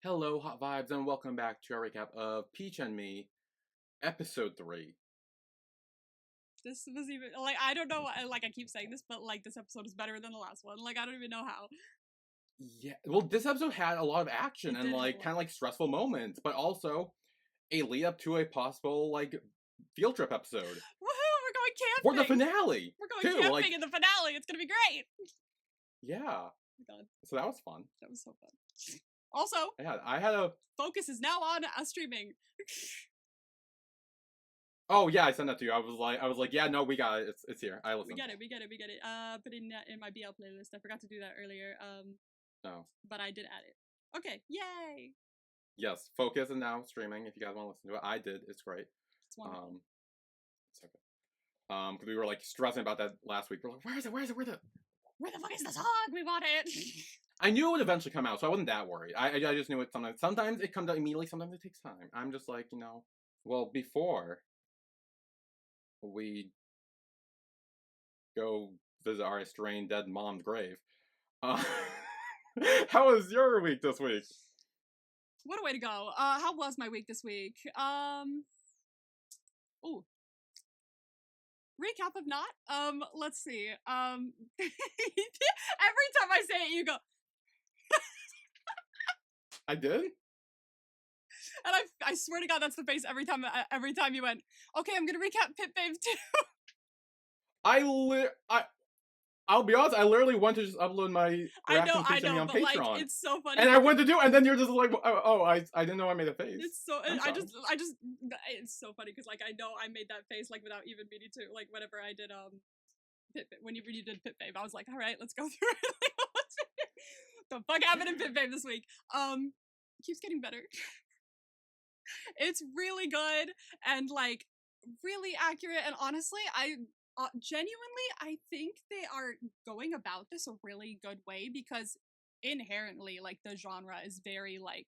Hello, Hot Vibes, and welcome back to our recap of Peach and Me, Episode 3. This was even like I don't know like I keep saying this, but like this episode is better than the last one. Like I don't even know how. Yeah, well, this episode had a lot of action It and, did have a like, lot. kind of, like, stressful moments, but also a lead up to a possible, like, field trip episode. Woohoo! We're going camping For the finale! We're going too, camping like, in the finale. It's gonna be great. yeah. Oh my God, So that was fun. that was so fun. Also, Yeah, I had a... focus is now on streaming. Oh, yeah, I sent that to you. I was like, yeah, no, we got it. It's here. I listened. We get it. Put it in my BL playlist. I forgot to do that earlier. No. But I did add it. Okay, yay! Yes, Focus is now streaming if you guys want to listen to it. I did. It's great. It's wonderful. It's okay. Because we were, like, stressing about that last week. We're like, where is it? Where the fuck is the song? We want it. I knew it would eventually come out, so I wasn't that worried. I just knew it sometimes. Sometimes it comes out immediately, sometimes it takes time. I'm just like, well, before we go visit our estranged dead mom's grave, uh, how was your week this week? What a way to go. How was my week this week? Ooh. Recap of not. Let's see. Every time I say it, you go. I did? And I swear to God, that's the face every time you went, okay, I'm gonna recap Pit Babe too. I'll be honest, I literally went to just upload my reaction I to me know, on but Patreon. like, it's so funny. And I went to do, and then you're just like, I didn't know I made a face. It's so, it's so funny, because like, I know I made that face, like, without even meaning to, like, whenever I did, whenever you did Pit Babe, I was like, alright, let's go through it. What the fuck happened in Pit Babe this week? It keeps getting better. It's really good, and like, really accurate, and honestly, genuinely, I think they are going about this a really good way, because inherently, like, the genre is very, like,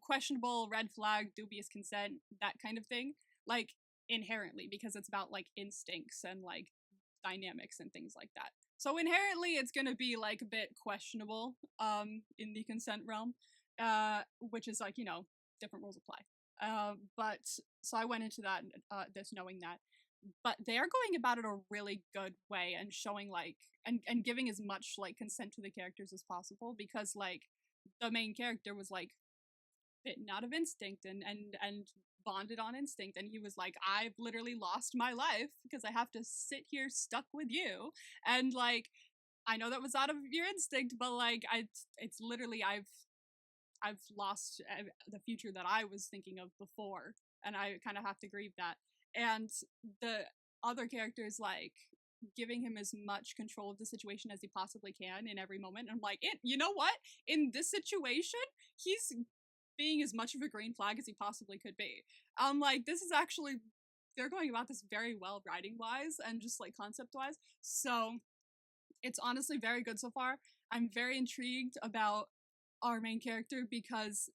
questionable, red flag, dubious consent, that kind of thing. Like, inherently, because it's about, like, instincts and, like, dynamics and things like that. So inherently, it's gonna be, like, a bit questionable, in the consent realm, which is, like, different rules apply. But, so I went into that, this knowing that. But they are going about it a really good way, and showing, like, and giving as much, like, consent to the characters as possible, because, like, the main character was, like, bitten out of instinct and bonded on instinct, and he was like, I've literally lost my life because I have to sit here stuck with you, and like, I know that was out of your instinct, but like, it's literally, I've lost the future that I was thinking of before, and I kind of have to grieve that. And the other characters, like, giving him as much control of the situation as he possibly can in every moment. And I'm like, you know what? In this situation, he's being as much of a green flag as he possibly could be. I'm like, this is actually, they're going about this very well writing wise and just like concept wise. So it's honestly very good so far. I'm very intrigued about our main character, because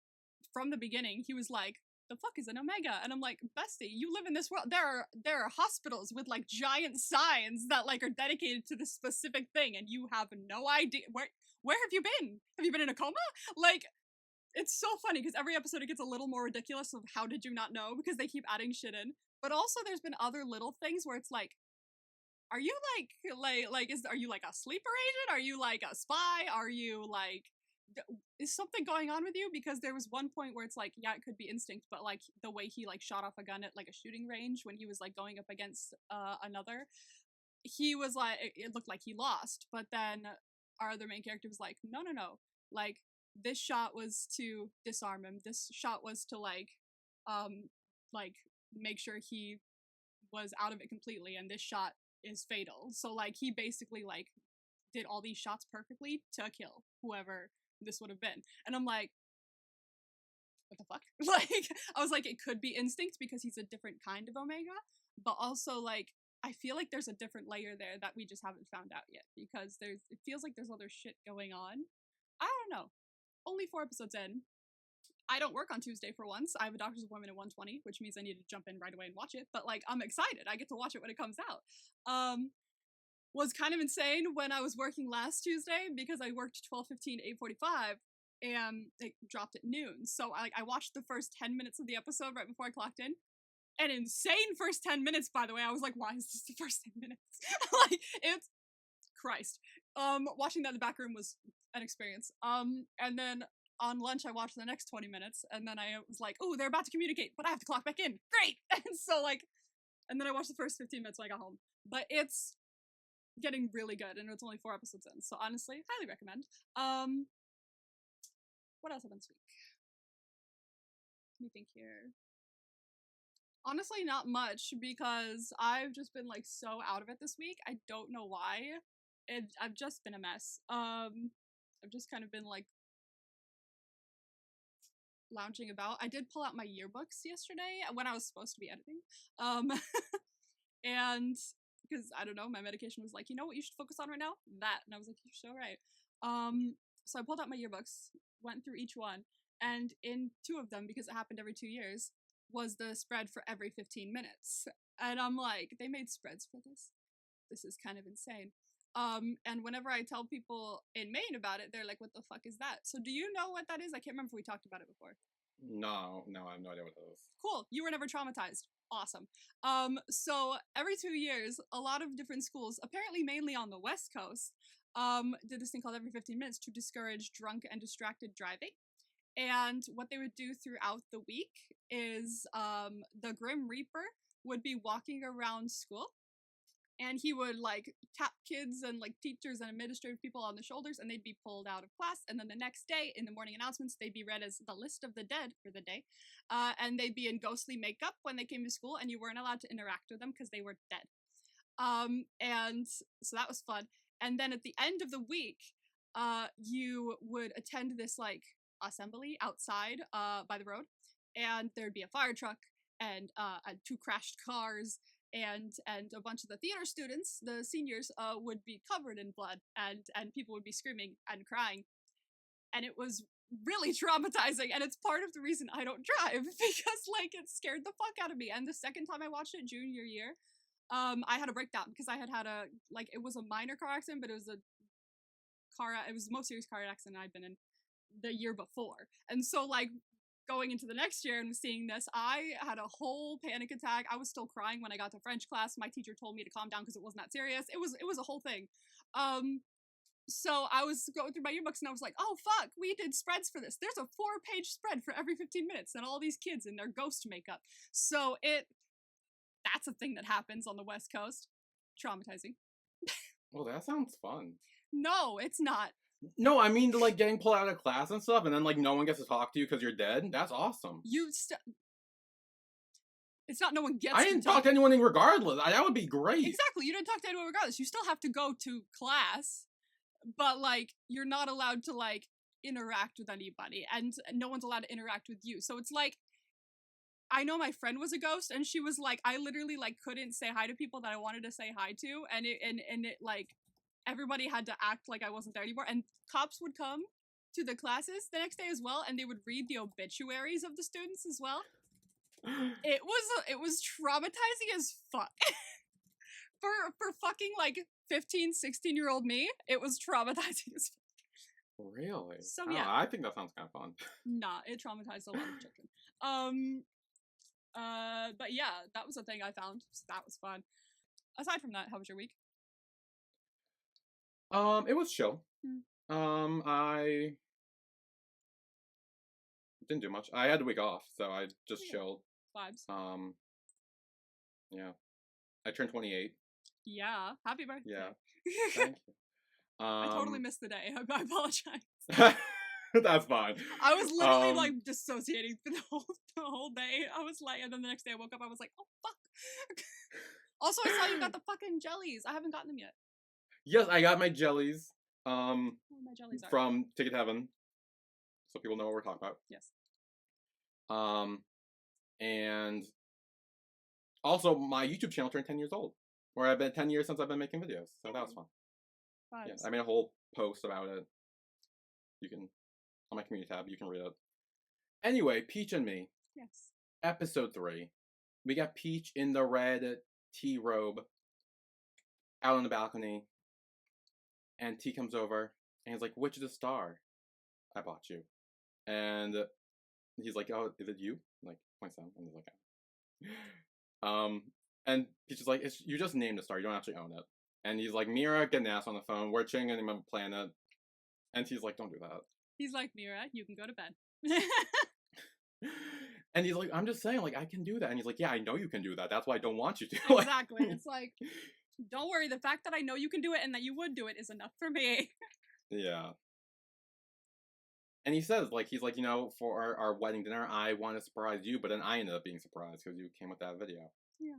from the beginning he was like, the fuck is an omega? And I'm like, bestie, you live in this world. There are hospitals with like giant signs that like are dedicated to this specific thing, and you have no idea where have you been? Have you been in a coma? Like, it's so funny, because every episode it gets a little more ridiculous of how did you not know, because they keep adding shit in. But also there's been other little things where it's like, are you are you like a sleeper agent? Are you like a spy? Are you like, is something going on with you? Because there was one point where it's like, yeah, it could be instinct, but like the way he like shot off a gun at like a shooting range when he was like going up against another, he was like, it looked like he lost, but then our other main character was like, no, like, this shot was to disarm him, this shot was to like make sure he was out of it completely, and this shot is fatal. So like, he basically like did all these shots perfectly to kill whoever this would have been. And I'm like, what the fuck? Like, I was like, it could be instinct because he's a different kind of omega, but also like, I feel like there's a different layer there that we just haven't found out yet, because it feels like there's other shit going on. I don't know. Only 4 episodes in. I don't work on Tuesday for once. I have a doctor's appointment at 1:20, which means I need to jump in right away and watch it. But like, I'm excited. I get to watch it when it comes out. Was kind of insane when I was working last Tuesday, because I worked 12:15, 8:45. and it dropped at noon. So I watched the first 10 minutes of the episode right before I clocked in. An insane first 10 minutes, by the way. I was like, why is this the first 10 minutes? Like, it's Christ. Watching that in the back room was an experience. And then on lunch I watched the next 20 minutes, and then I was like, oh, they're about to communicate, but I have to clock back in. Great! And so like, and then I watched the first 15 minutes when I got home. But it's getting really good, and it's only 4 episodes in, so honestly, highly recommend. What else happened this week? Let me think here. Honestly, not much, because I've just been like so out of it this week. I don't know why. I've just been a mess. I've just kind of been like lounging about. I did pull out my yearbooks yesterday when I was supposed to be editing. And because I don't know, my medication was like, you know what you should focus on right now? That. And I was like, you're so right. So I pulled out my yearbooks, went through each one, and in 2 of them, because it happened every 2 years, was the spread for every 15 minutes. And I'm like, they made spreads for this? This is kind of insane. And whenever I tell people in Maine about it, they're like, what the fuck is that? So do you know what that is? I can't remember if we talked about it before. No, I have no idea what it is. Cool. You were never traumatized. Awesome. So every 2 years, a lot of different schools, apparently mainly on the West Coast, did this thing called every 15 minutes to discourage drunk and distracted driving. And what they would do throughout the week is the Grim Reaper would be walking around school, and he would like tap kids and like teachers and administrative people on the shoulders, and they'd be pulled out of class. And then the next day in the morning announcements, they'd be read as the list of the dead for the day. And they'd be in ghostly makeup when they came to school, and you weren't allowed to interact with them because they were dead. And so that was fun. And then at the end of the week, you would attend this like assembly outside by the road, and there'd be a fire truck and 2 crashed cars, and a bunch of the theater students, the seniors, would be covered in blood, and people would be screaming and crying, and it was really traumatizing. And it's part of the reason I don't drive, because like it scared the fuck out of me. And the second time I watched it, junior year, I had a breakdown because I had a like, it was a minor car accident, but it was it was the most serious car accident I'd been in the year before. And so like going into the next year and seeing this, I had a whole panic attack. I was still crying when I got to French class. My teacher told me to calm down because it wasn't that serious. It was a whole thing. So I was going through my yearbooks and I was like, oh fuck, we did spreads for this. There's a 4-page spread for every 15 minutes and all these kids in their ghost makeup. So that's a thing that happens on the West Coast. Traumatizing. Well, that sounds fun. No, it's not. No, I mean, like getting pulled out of class and stuff, and then like no one gets to talk to you because you're dead. That's awesome. It's not no one gets. I didn't talk to anyone regardless. That would be great. Exactly, you didn't talk to anyone regardless. You still have to go to class, but like you're not allowed to like interact with anybody, and no one's allowed to interact with you. So it's like, I know my friend was a ghost, and she was like, I literally like couldn't say hi to people that I wanted to say hi to, and it like everybody had to act like I wasn't there anymore. And cops would come to the classes the next day as well, and they would read the obituaries of the students as well. It was traumatizing as fuck. for fucking like 15, 16-year-old me, it was traumatizing as fuck. Really? So yeah, I think that sounds kind of fun. Nah, it traumatized a lot of children. But yeah, that was a thing I found. So that was fun. Aside from that, how was your week? It was chill. I didn't do much. I had the week off, so I just chilled. Vibes. Yeah. I turned 28. Yeah. Happy birthday. Yeah. Thank you. I totally missed the day. I apologize. That's fine. I was literally like dissociating for the whole day. I was like, and then the next day I woke up, I was like, oh fuck. Also, I saw you got the fucking jellies. I haven't gotten them yet. Yes, I got my jellies. My jellies are from Ticket to Heaven, so people know what we're talking about. Yes. And also my YouTube channel turned 10 years old, where I've been 10 years since I've been making videos, so that was fun. Vibes. Yeah, I made a whole post about it. You can, on my community tab, you can read it. Anyway, Peach and Me. Yes. Episode 3. We got Peach in the red tea robe out on the balcony, and T comes over and he's like, which is the star? I bought you. And he's like, oh, is it you? Like, points down, and he's like, and he's just like, you just named the star, you don't actually own it. And he's like, Mira, get an ass on the phone, we're changing the name of a planet. And he's like, don't do that. He's like, Mira, you can go to bed. And he's like, I'm just saying, like, I can do that. And he's like, yeah, I know you can do that. That's why I don't want you to. Exactly. It's like, don't worry, the fact that I know you can do it and that you would do it is enough for me. Yeah. And he says, like, he's like, you know, for our wedding dinner, I want to surprise you, but then I ended up being surprised because you came with that video. Yeah.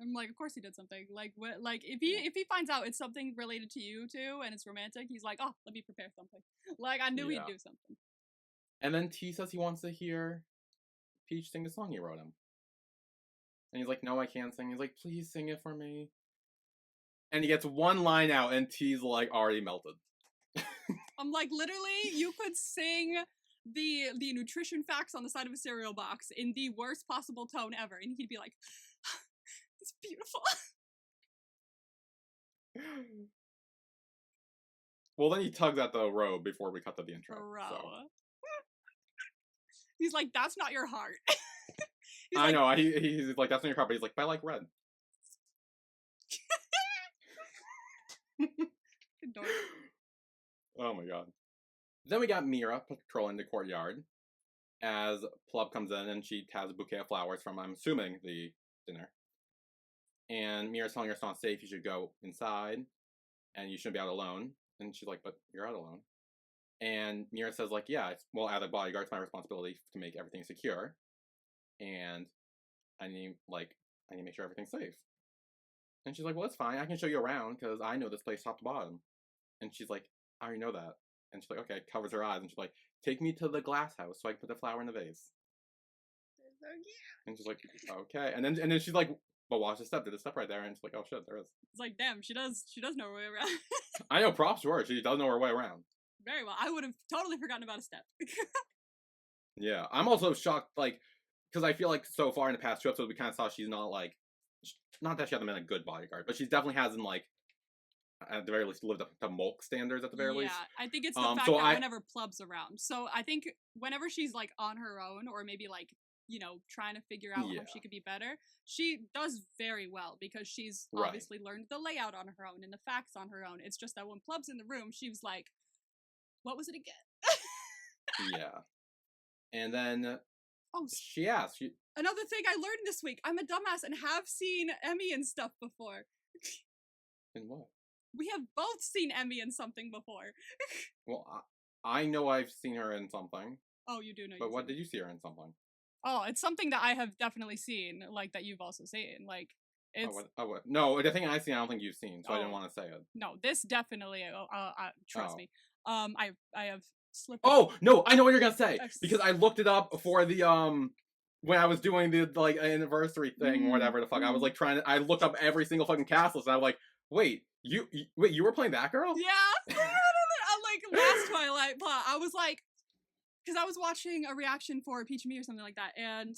I'm like, of course he did something. Like, what? Like, if he finds out it's something related to you too, and it's romantic, he's like, oh, let me prepare something. Like, I knew he'd do something. And then T says he wants to hear Peach sing the song he wrote him. And he's like, no, I can't sing. He's like, please sing it for me. And he gets one line out, and T's like already melted. I'm like, literally, you could sing the nutrition facts on the side of a cereal box in the worst possible tone ever, and he'd be like, it's beautiful. Well, then he tugs at the robe before we cut to the intro. Bro. So. He's like, that's not your heart. I know, he's like, that's not your heart, but he's like, but I like red. Oh my god. Then we got Mira patrolling the courtyard as Plub comes in and she has a bouquet of flowers from, I'm assuming, the dinner. And Mira's telling her it's not safe, you should go inside, and you shouldn't be out alone. And she's like, but you're out alone. And Mira says, like, yeah, well, as a bodyguard, it's my responsibility to make everything secure. And I need to make sure everything's safe. And she's like, well, it's fine. I can show you around, because I know this place top to bottom. And she's like, I already know that. And she's like, okay, covers her eyes. And she's like, take me to the glass house so I can put the flower in the vase. So cute. And she's like, okay. And then she's like, but watch the step. There's a step right there. And she's like, oh shit, there is. It's like, damn, she does know her way around. I know, props to her. She does know her way around. Very well. I would have totally forgotten about a step. Yeah. I'm also shocked, like, because I feel like so far in the past 2 episodes, we kind of saw she's not, like, not that she hasn't been a good bodyguard, but she definitely hasn't, like, at the very least, lived up to Mulk standards at the very least. Yeah, I think it's the fact that whenever Plub's around. So I think whenever she's, like, on her own, or maybe, like, you know, trying to figure out how she could be better, she does very well, because she's obviously learned the layout on her own and the facts on her own. It's just that when Plub's in the room, she was like, what was it again? Yeah. And then she asked. Another thing I learned this week, I'm a dumbass and have seen Emmy and stuff before. In what? We have both seen Emmy in something before. Well, I know I've seen her in something. Oh, you do know. But what did you see her in something? Oh, it's something that I have definitely seen, like, that you've also seen. Like, it's... what? No, the thing I've seen, I don't think you've seen, so I didn't want to say it. No, this definitely, trust me. I have slipped... Oh, no, I know what you're gonna say! Because I looked it up for the, when I was doing the, like, anniversary thing, or whatever the fuck, I was, like, I looked up every single fucking cast list, and I was like, wait, you were playing that girl? Yeah! Like, last Twilight plot, I was like, because I was watching a reaction for Peach and Me or something like that, and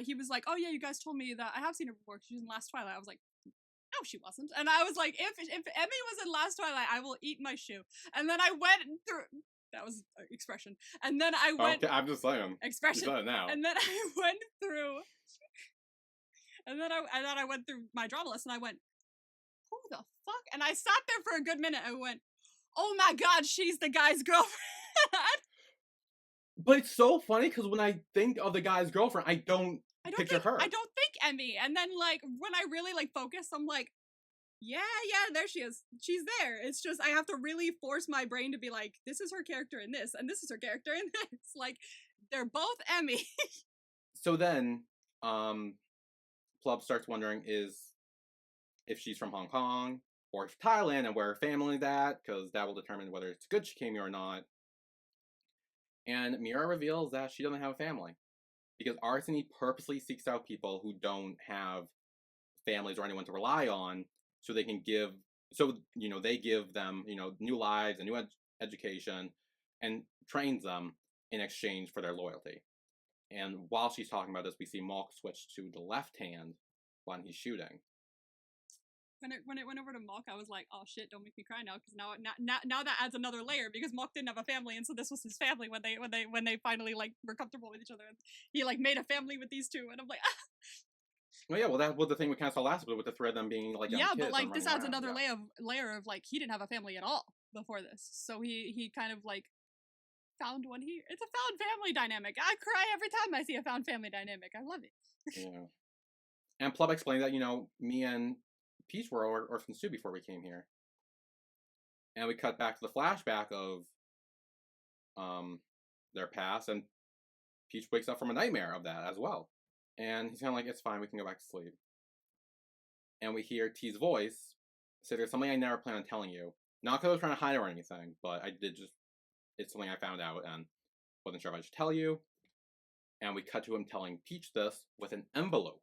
he was like, oh yeah, you guys told me that I have seen her before, she was in Last Twilight. I was like, no, she wasn't. And I was like, if Emmy was in Last Twilight, I will eat my shoe. And then I went through... That was expression. And then I went... Okay, I'm just saying. Expression. You said it now. And then I went through... And then I went through my drama list, and I went, who the fuck? And I sat there for a good minute, and went, oh my god, she's the guy's girlfriend! But it's so funny, because when I think of the guy's girlfriend, I don't picture her. I don't think Emmy. And then, like, when I really, like, focus, I'm like, yeah, there she is. She's there. It's just, I have to really force my brain to be like, this is her character in this, and this is her character in this. Like, they're both Emmy. So then, Plub starts wondering if she's from Hong Kong, or if Thailand, and where her family's at, because that will determine whether it's good she came here or not. And Mira reveals that she doesn't have a family, because Arsene purposely seeks out people who don't have families or anyone to rely on, so they can give, they give them, new lives and new education, and trains them in exchange for their loyalty. And while she's talking about this, we see Malk switch to the left hand when he's shooting. when it went over to Malk, I was like, oh shit, don't make me cry now, because now that adds another layer, because Malk didn't have a family, and so this was his family when they finally like were comfortable with each other. And he like made a family with these two, and I'm like, ah. Well, yeah, well, that was the thing we kind of saw last episode with the three of them being like young Yeah, kids but and like this running adds around, another yeah. layer of like he didn't have a family at all before this, so he kind of like found one here. It's a found family dynamic. I cry every time I see a found family dynamic. I love it. Yeah. And Plub explained that, me and Peach were orphans too before we came here. And we cut back to the flashback of their past, and Peach wakes up from a nightmare of that as well. And he's kind of like, it's fine, we can go back to sleep. And we hear T's voice say, there's something I never planned on telling you. Not because I was trying to hide it or anything, but it's something I found out and wasn't sure if I should tell you. And we cut to him telling Peach this with an envelope.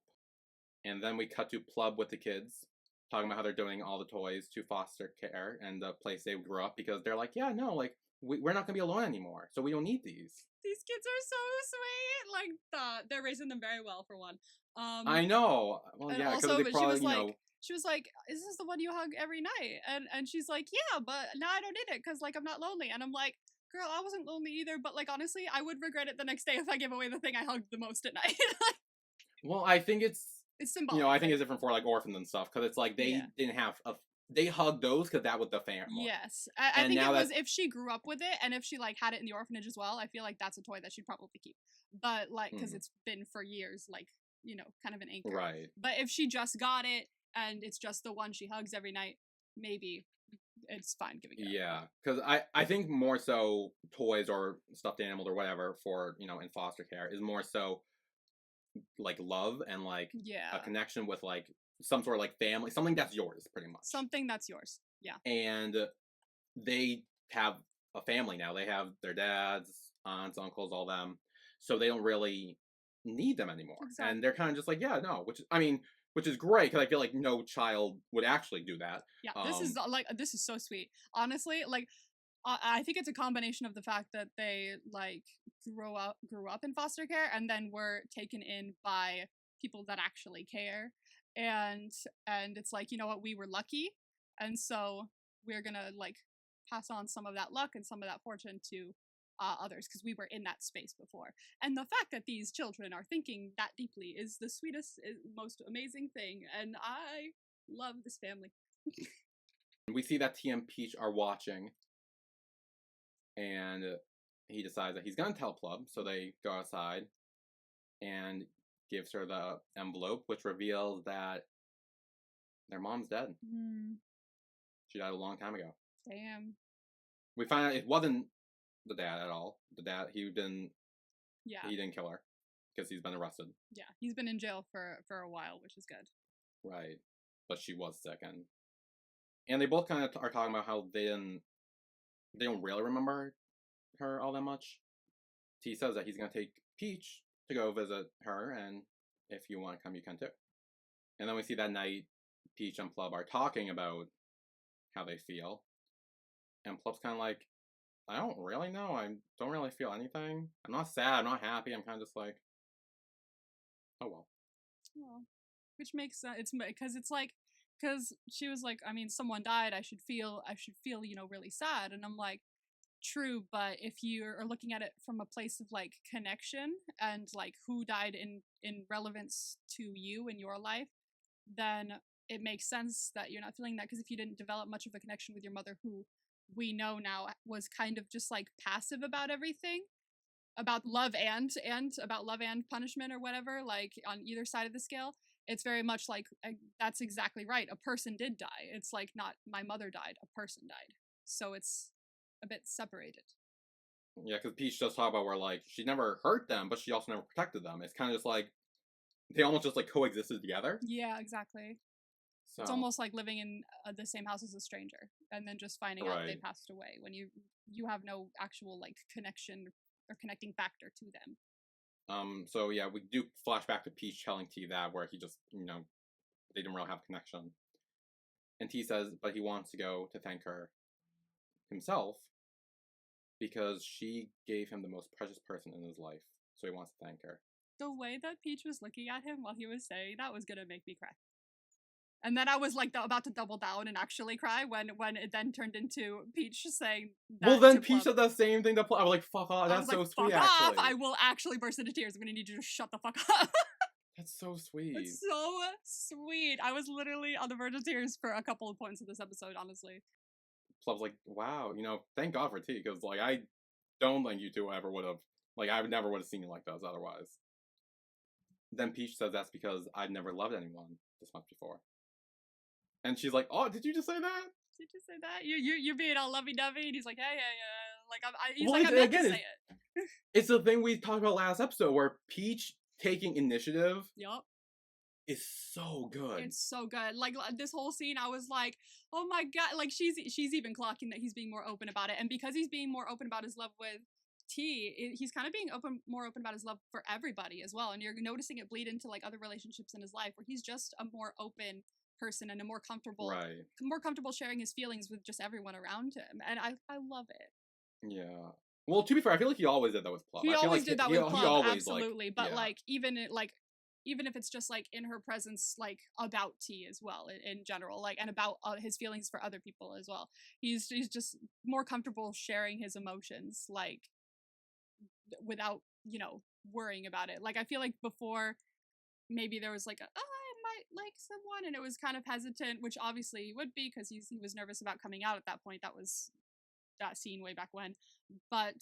And then we cut to Plub with the kids, talking about how they're doing all the toys to foster care and the place they grew up, because they're like, yeah, no, like, we're not going to be alone anymore, so we don't need these. These kids are so sweet. Like, they're raising them very well, for one. I know. Well, and yeah, because also, they but probably, she was like, is this the one you hug every night? And she's like, yeah, but now I don't need it, because, like, I'm not lonely. And I'm like, girl, I wasn't lonely either, but, like, honestly, I would regret it the next day if I give away the thing I hugged the most at night. Well, I think it's symbolic. I think it's different for, like, orphans and stuff, because it's like they didn't have they hugged those because that was the family. Yes. I think it was if she grew up with it, and if she, like, had it in the orphanage as well, I feel like that's a toy that she'd probably keep. But, like, because it's been for years, like, kind of an anchor. Right. But if she just got it, and it's just the one she hugs every night, maybe it's fine giving it up. Yeah, because I think more so toys or stuffed animals or whatever for, in foster care is more so like love and like a connection with like some sort of like family, something that's yours pretty much. Something that's yours, yeah. And they have a family now. They have their dads, aunts, uncles, all them. So they don't really need them anymore. Exactly. And they're kind of just like, yeah, no, which is great, because I feel like no child would actually do that. Yeah, this is so sweet. Honestly, like, I think it's a combination of the fact that they like grew up in foster care and then were taken in by people that actually care, and it's like, you know what, we were lucky, and so we're gonna like pass on some of that luck and some of that fortune to others, because we were in that space before. And the fact that these children are thinking that deeply is the sweetest, most amazing thing, and I love this family. We see that T and Peach are watching, and he decides that he's gonna tell Plub, so they go outside and gives her the envelope, which reveals that their mom's dead. She died a long time ago. Damn. We find out it wasn't the dad at all. The dad, he didn't kill her, because he's been arrested. Yeah, he's been in jail for a while, which is good. Right. But she was sick, and they both kind of are talking about how they don't really remember her all that much. T says that he's going to take Peach to go visit her, and if you want to come, you can too. And then we see that night, Peach and Plub are talking about how they feel. And Plub's kind of like, I don't really know. I don't really feel anything. I'm not sad. I'm not happy. I'm kind of just like, oh well. Well, which makes sense. It's because it's like, because she was like, I mean, someone died. I should feel, really sad. And I'm like, true, but if you are looking at it from a place of like connection and like who died in relevance to you in your life, then it makes sense that you're not feeling that, because if you didn't develop much of a connection with your mother, who we know now was kind of just like passive about everything, about love and punishment or whatever, like on either side of the scale, it's very much like, that's exactly right, a person did die. It's like, not my mother died, a person died. So it's a bit separated. Yeah, because Peach does talk about where like she never hurt them, but she also never protected them. It's kind of just like they almost just like coexisted together. Yeah, exactly. So it's almost like living in the same house as a stranger, and then just finding out they passed away when you have no actual like connection or connecting factor to them. So yeah, we do flash back to Peach telling T that, where he just, they didn't really have a connection. And T says, but he wants to go to thank her himself, because she gave him the most precious person in his life, so he wants to thank her. The way that Peach was looking at him while he was saying that was gonna make me cry. And then I was like about to double down and actually cry when it then turned into Peach saying that Well, then to Peach Plum. said the same thing to Plum. I was like, fuck off. I was That's like, so sweet, fuck off! actually. I will actually burst into tears. I'm gonna need you to shut the fuck up. That's so sweet. It's so sweet. I was literally on the verge of tears for a couple of points of this episode, honestly. Plum's like, wow, thank God for T, because, like, I don't think you two ever would have, like, I never would have seen you like this otherwise. Then Peach says that's because I've never loved anyone this much before. And she's like, oh, did you just say that? Did you say that? You're being all lovey-dovey, and he's like, yeah. Like, he's Well, like, I meant to again, say it. It's the thing we talked about last episode where Peach taking initiative Yup. is so good. It's so good. Like this whole scene, I was like, oh my god. Like she's even clocking that he's being more open about it, and because he's being more open about his love with T, he's kind of being more open about his love for everybody as well. And you're noticing it bleed into like other relationships in his life where he's just a more open person and a more comfortable sharing his feelings with just everyone around him. And I love it. Yeah. Well, to be fair, I feel like he always did that with Plum. He always did that with Plum, absolutely. But yeah. like even if it's just like in her presence, like about T as well in general, like and about his feelings for other people as well. He's just more comfortable sharing his emotions, like without worrying about it. Like I feel like before maybe there was like I might like someone, and it was kind of hesitant, which obviously he would be because he was nervous about coming out at that point. That was that scene way back when, but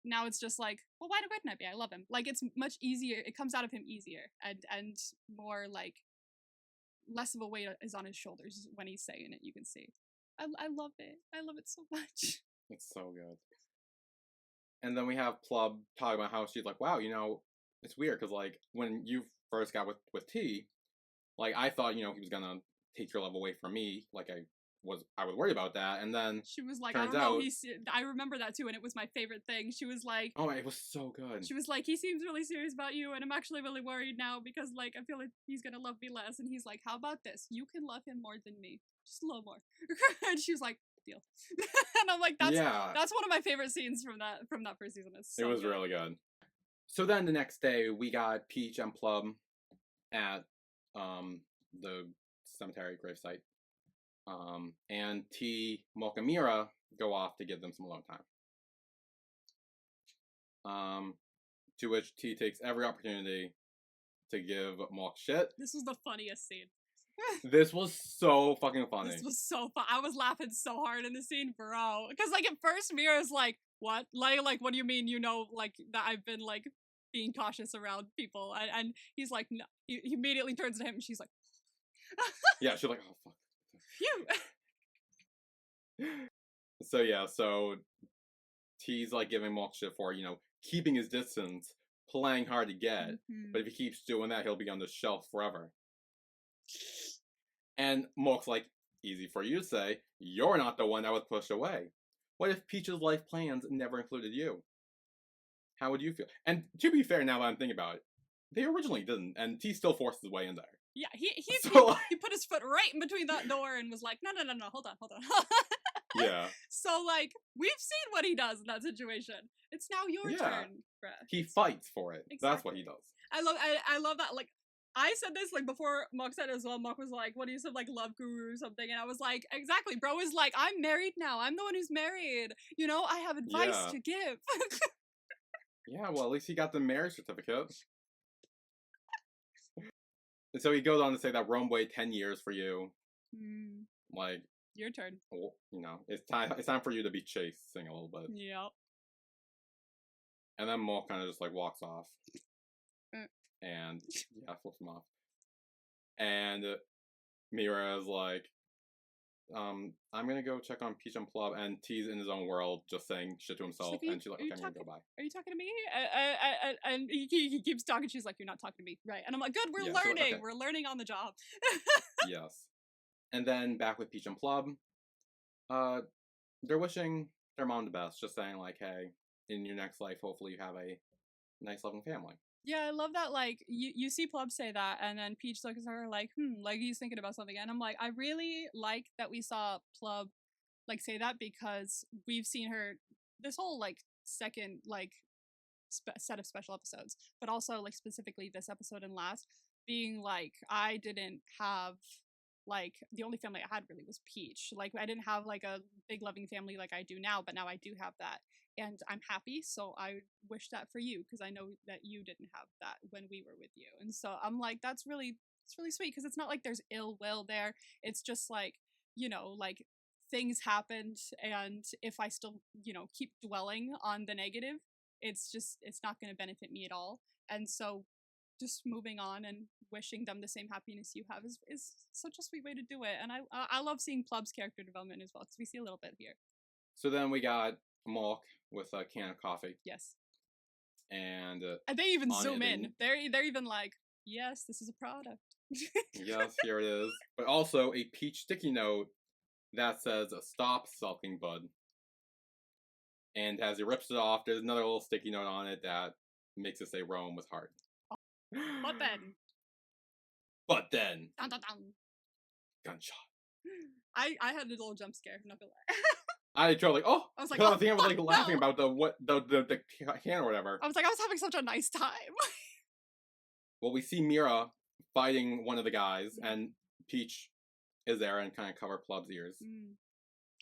now it's just like, well, why wouldn't I be? I love him. Like it's much easier. It comes out of him easier and more like less of a weight is on his shoulders when he's saying it. You can see. I love it. I love it so much. It's so good. And then we have Plum talking about how she's like, wow, it's weird because like when you first got with T, like I thought he was gonna take your love away from me, like I was worried about that, and then she was like, I don't know, I remember that too, and it was my favorite thing. She was like, oh, it was so good. She was like, he seems really serious about you, and I'm actually really worried now because like I feel like he's gonna love me less. And he's like, how about this? You can love him more than me, just a little more. And she was like, deal. And I'm like, that's one of my favorite scenes from that first season. It was really good. So then the next day we got Peach and Plum at the cemetery gravesite. And T, Milk, and Mira go off to give them some alone time. To which T takes every opportunity to give Milk shit. This was the funniest scene. This was so fucking funny. This was so fun. I was laughing so hard in the scene, bro. Because like at first Mira's like, what? Like what do you mean? Like that I've been like being cautious around people, and he's like, no. He immediately turns to him, and she's like, yeah, she's like, oh fuck. Phew. So T's like giving Milk shit for keeping his distance, playing hard to get, but if he keeps doing that, he'll be on the shelf forever. And Milk's like, easy for you to say, you're not the one that was pushed away. What if Peach's life plans never included you? How would you feel? And to be fair, now that I'm thinking about it, they originally didn't, and T still forced his way in there. Yeah, he put his foot right in between that door and was like, no, hold on. Yeah. So, like, we've seen what he does in that situation. It's now your turn, bruh. He fights for it. Exactly. That's what he does. I love that, like, I said this, like, before Mok said it as well. Mok was like, what do you say, like, love guru or something? And I was like, exactly. Bro is like, I'm married now. I'm the one who's married. I have advice to give. Yeah, well, at least he got the marriage certificate. And so he goes on to say that Rome waited 10 years for you. Like, your turn. Well, it's time for you to be chasing a little bit. Yep. And then Milk kind of just like walks off. And flips him off. And Mira is like, I'm gonna go check on Peach and Plum, and T's in his own world, just saying shit to himself, and she's like, okay, I'm gonna go by. Are you talking to me? And he keeps talking, she's like, you're not talking to me, right? And I'm like, good, we're learning, okay. We're learning on the job. Yes. And then back with Peach and Plum, they're wishing their mom the best, just saying like, hey, in your next life, hopefully you have a nice, loving family. Yeah, I love that, like, you see Plum say that, and then Peach looks at her like, like he's thinking about something, and I'm like, I really like that we saw Plum, like, say that, because we've seen her, this whole, like, second, like, set of special episodes, but also, like, specifically this episode and last, being like, I didn't have like the only family I had really was Peach. Like I didn't have like a big loving family like I do now, but now I do have that. And I'm happy, so I wish that for you because I know that you didn't have that when we were with you. And so I'm like, it's really sweet because it's not like there's ill will there. It's just like, like things happened, and if I still, keep dwelling on the negative, it's not going to benefit me at all. And so just moving on and wishing them the same happiness you have is such a sweet way to do it. And I love seeing Plub's character development as well because we see a little bit here. So then we got Malk with a can of coffee. Yes. And they even zoom in. They're even like, yes, this is a product. Yes, here it is. But also a Peach sticky note that says, "Stop sulking, bud." And as he rips it off, there's another little sticky note on it that makes it say "Roam with heart." But then. Dun, dun, dun. Gunshot. I had a little jump scare, not gonna lie. I totally I was like, I think I was like laughing no. about the can or whatever. I was like, I was having such a nice time. Well, we see Mira fighting one of the guys, and Peach is there and kind of cover Plub's ears.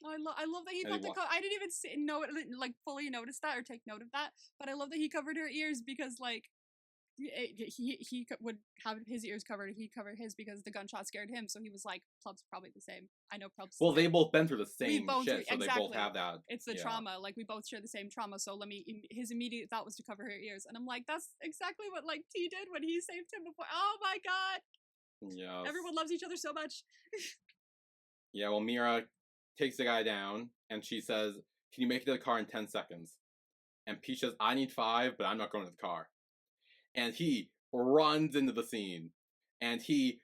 Oh, I love that he felt the I didn't even fully notice that or take note of that, but I love that he covered her ears because like he would have his ears covered. He covered his because the gunshot scared him, so he was like, Plub's probably the same. I know Plub's. Well, they both been through the same shit, so exactly. they both have that. It's the trauma. Like we both share the same trauma, so his immediate thought was to cover her ears, and I'm like, that's exactly what like T did when he saved him before. Oh my god. Yeah. Everyone loves each other so much. Yeah. Well, Mira takes the guy down, and she says, "Can you make it to the car in 10 seconds?" And Peach says, "I need 5, but I'm not going to the car." And he runs into the scene, and he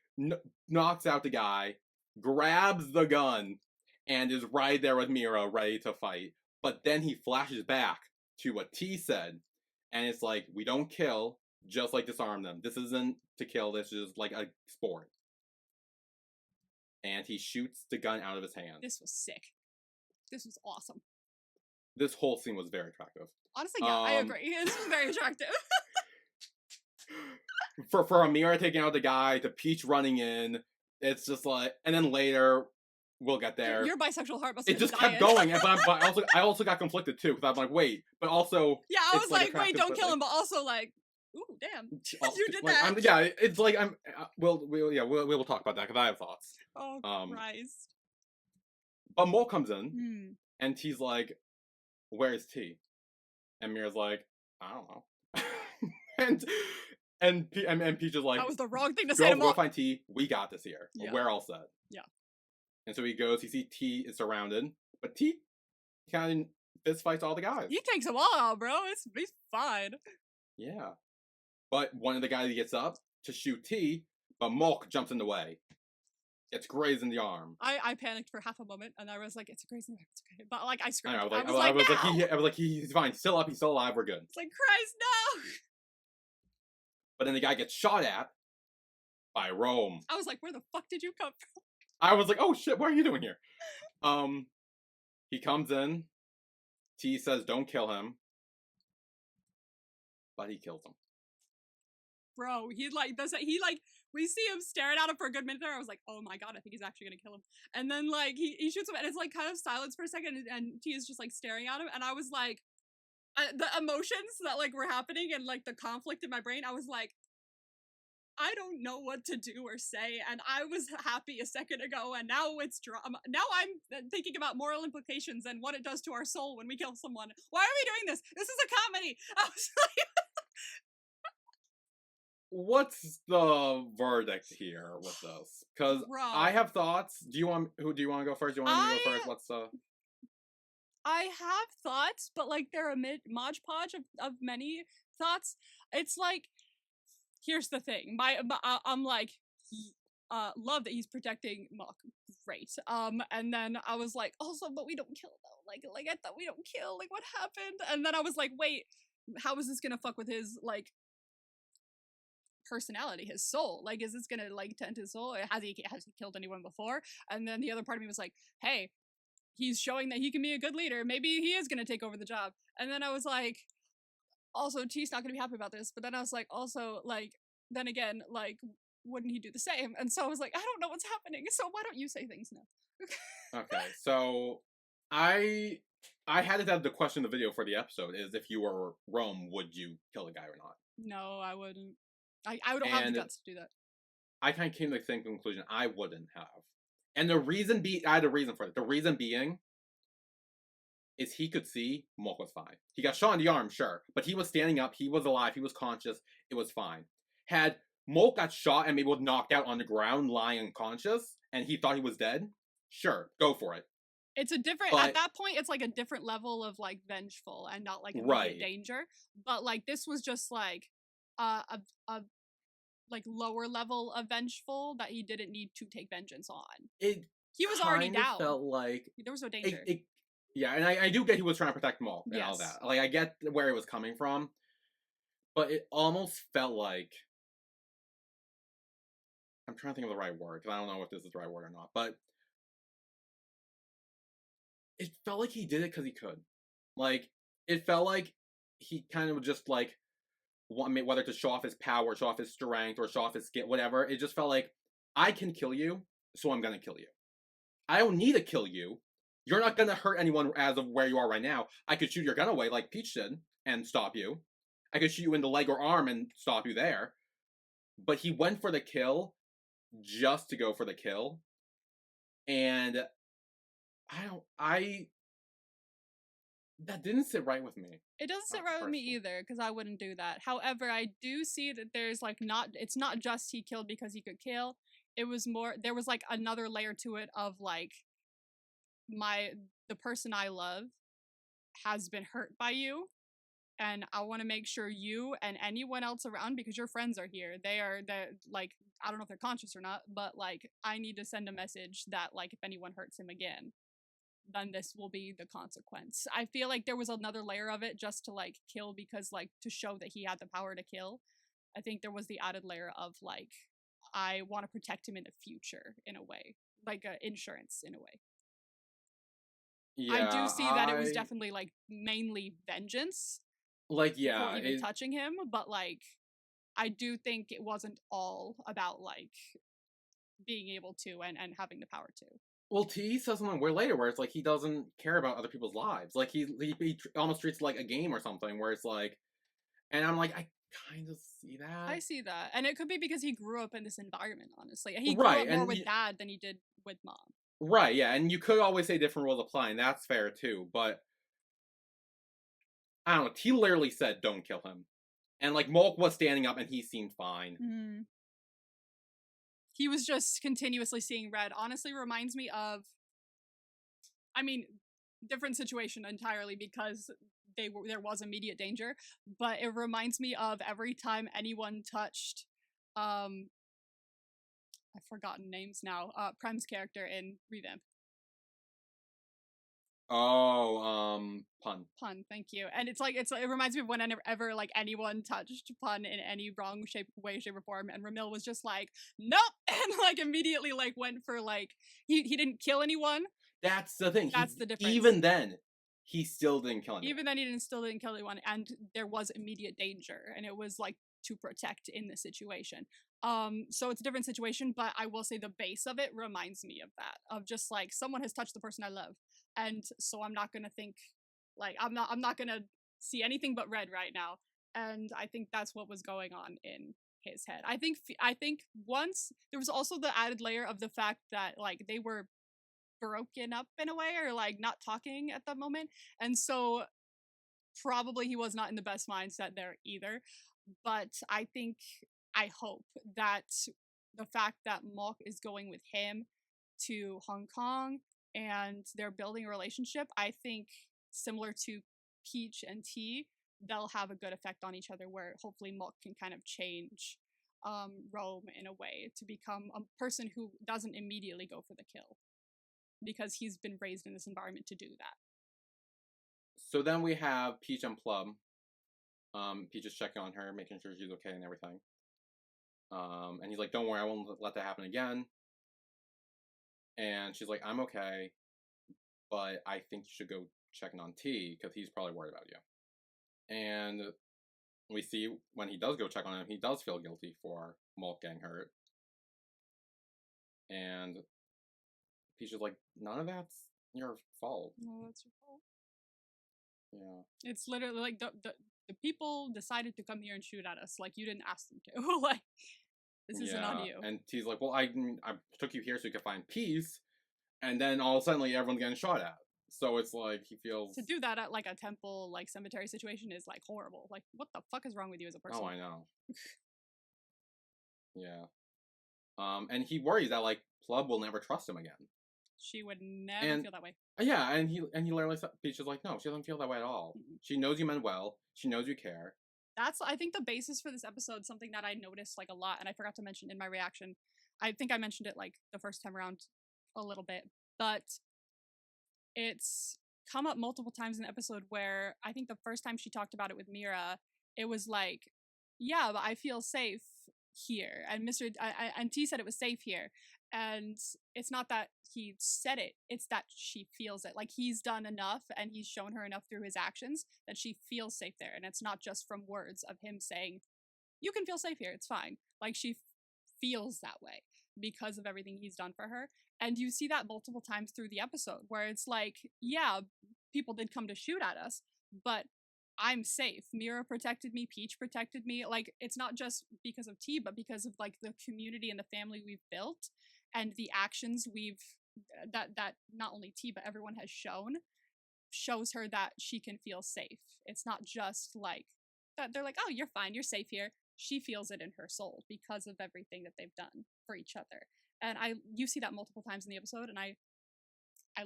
knocks out the guy, grabs the gun, and is right there with Mira, ready to fight. But then he flashes back to what T said, and it's like, we don't kill, just like disarm them. This isn't to kill, this is like a sport. And he shoots the gun out of his hand. This was sick. This was awesome. This whole scene was very attractive. Honestly, yeah, I agree. This was very attractive. For Amira taking out the guy, to Peach running in, it's just like, and then later, we'll get there. Your bisexual heart must have just kept going, but I also got conflicted too, because I'm like, wait, but also... Yeah, I was like, wait, don't kill him, but also like, ooh, damn, you did like, that. Yeah, it's like, we'll talk about that, because I have thoughts. Oh, Christ. But Mo comes in, and T's like, where's T? And Mira's like, I don't know. And Peach is like, that was the wrong thing to say to Mo. Go find T, we got this here. Yeah. We're all set. Yeah. And so he goes, he sees T is surrounded, but T kind of fist fights all the guys. He takes them all out, bro. He's fine. Yeah. But one of the guys gets up to shoot T, but Mulk jumps in the way. It's grazed in the arm. I panicked for half a moment, and I was like, it's a graze in the arm, it's okay. But like, I screamed. I was like, he's fine. He's still up. He's still alive. We're good. It's like, Christ, no! But then the guy gets shot at by Rome. I was like, where the fuck did you come from? I was like, oh shit, what are you doing here? He comes in. T says, don't kill him. But he kills him. Bro, he does that. We see him staring at him for a good minute there. I was like, oh my god, I think he's actually gonna kill him. And then like he shoots him, and it's like kind of silence for a second, and T is just like staring at him, and I was like, the emotions that like were happening and like the conflict in my brain, I was like, I don't know what to do or say, and I was happy a second ago, and now it's drama. Now I'm thinking about moral implications and what it does to our soul when we kill someone. Why are we doing this? This is a comedy. I was like, what's the verdict here with this? Because I have thoughts. Do you want to go first? Do you want me to go first? Let's I have thoughts, but like they're a modge podge of many thoughts. It's like, here's the thing. I'm like, love that he's protecting Malk. Great. And then I was like, also, but we don't kill though. Like I thought we don't kill. Like what happened? And then I was like, wait, how is this gonna fuck with his like personality, his soul? Like, is this gonna like tend his soul? Has he killed anyone before? And then the other part of me was like, hey, he's showing that he can be a good leader. Maybe he is gonna take over the job. And then I was like, also T's not gonna be happy about this. But then I was like, also like, then again, like wouldn't he do the same? And so I was like, I don't know what's happening. So why don't you say things now? Okay, so I I had to have the question in the video for the episode is if you were Rome, would you kill the guy or not? No, I wouldn't. I don't have the And guts to do that. I kind of came to the same conclusion. I wouldn't have. And the reason I had a reason for it. The reason being is he could see Mok was fine. He got shot in the arm, sure, but he was standing up. He was alive. He was conscious. It was fine. Had Mok got shot and maybe was knocked out on the ground, lying unconscious, and he thought he was dead, sure, go for it. It's a different But at that point. It's like a different level of like vengeful and not like immediate right, danger. But like this was just like a like lower level of vengeful that he didn't need to take vengeance on. it He was already kind of down. felt like There was no danger. yeah, and I do get he was trying to protect Mok and all Yes. that. Like I get where it was coming from, but it almost felt like I'm trying to think of the right word because I don't know if this is the right word or not, but it felt like he did it because he could. Like it felt like he kind of just like whether to show off his power, show off his strength, or show off his skill, whatever. It just felt like I can kill you, so I'm gonna kill you. I don't need to kill you. You're not gonna hurt anyone as of where you are right now. I could shoot your gun away like Peach did and stop you. I could shoot you in the leg or arm and stop you there. But he went for the kill just to go for the kill. And I that didn't sit right with me. It doesn't sit right with me either because I wouldn't do that. However, I do see that there's like it's not just he killed because he could kill. It was more there was like another layer to it of like the person I love has been hurt by you, and I want to make sure you and anyone else around, because your friends are here, they're like, I don't know if they're conscious or not, but like I need to send a message that like if anyone hurts him again, then this will be the consequence. I feel like there was another layer of it just to like kill because like to show that he had the power to kill. I think there was the added layer of like I want to protect him in the future in a way, like insurance in a way. Yeah, I do see that it was definitely like mainly vengeance. Like yeah, before even touching him, but like I do think it wasn't all about like being able to and having the power to. Well, T says something way later where it's like he doesn't care about other people's lives. Like he almost treats it like a game or something where it's like, and I'm like, I kind of see that. I see that, and it could be because he grew up in this environment. Honestly, he grew up more with dad than he did with mom. Right, yeah, and you could always say different rules apply, and that's fair too. But I don't know. T literally said, "Don't kill him," and like Mok was standing up, and he seemed fine. Mm-hmm. He was just continuously seeing red. Honestly, reminds me of. I mean, different situation entirely because there was immediate danger, but it reminds me of every time anyone touched I've forgotten names now. Prem's character in Revamp. Oh, Pun. Pun, thank you. And it reminds me of whenever like anyone touched Pun in any wrong way, shape, or form, and Ramil was just like, nope, and like immediately like went for like he didn't kill anyone. That's the thing. That's the difference. Even then, he still didn't kill anyone. Even then, he still didn't kill anyone, and there was immediate danger, and it was like to protect in the situation. So it's a different situation, but I will say the base of it reminds me of that, of just like someone has touched the person I love, and so I'm not gonna think like I'm not gonna see anything but red right now, and I think that's what was going on in his head. I think once there was also the added layer of the fact that like they were broken up in a way or like not talking at that moment, and so probably he was not in the best mindset there either. But I hope that the fact that Mok is going with him to Hong Kong and they're building a relationship, I think similar to Peach and T, they'll have a good effect on each other where hopefully Mok can kind of change Rome in a way to become a person who doesn't immediately go for the kill because he's been raised in this environment to do that. So then we have Peach and Plum. Peach is checking on her, making sure she's okay and everything. And he's like, don't worry, I won't let that happen again. And she's like, I'm okay, but I think you should go check on T, because he's probably worried about you. And we see when he does go check on him, he does feel guilty for Mok getting hurt. And Peach is like, none of that's your fault. No, that's your fault. Yeah. It's literally like the people decided to come here and shoot at us. Like, you didn't ask them to. Like, this isn't on you. And T's like, well, I took you here so you could find peace, and then all of a sudden, like, everyone's getting shot at. So it's like he feels To do that at like a temple, like cemetery situation is like horrible. Like, what the fuck is wrong with you as a person? Oh, I know. Yeah. And he worries that like Plub will never trust him again. She would never feel that way. Yeah, and he literally Peach is like, no, she doesn't feel that way at all. Mm-mm. She knows you meant well. She knows you care. That's, I think, the basis for this episode, something that I noticed like a lot, and I forgot to mention in my reaction. I think I mentioned it like the first time around a little bit, but it's come up multiple times in the episode where I think the first time she talked about it with Mira, it was like, yeah, but I feel safe here, and and T said it was safe here, and it's not that he said it, it's that she feels it. Like, he's done enough and he's shown her enough through his actions that she feels safe there, and it's not just from words of him saying, you can feel safe here, it's fine. Like, she feels that way because of everything he's done for her. And you see that multiple times through the episode where it's like, yeah, people did come to shoot at us, but I'm safe. Mira protected me, Peach protected me. Like, it's not just because of T, but because of like the community and the family we've built and the actions that not only T, but everyone has shows her that she can feel safe. It's not just like that they're like, oh, you're fine, you're safe here. She feels it in her soul because of everything that they've done for each other. And you see that multiple times in the episode, and I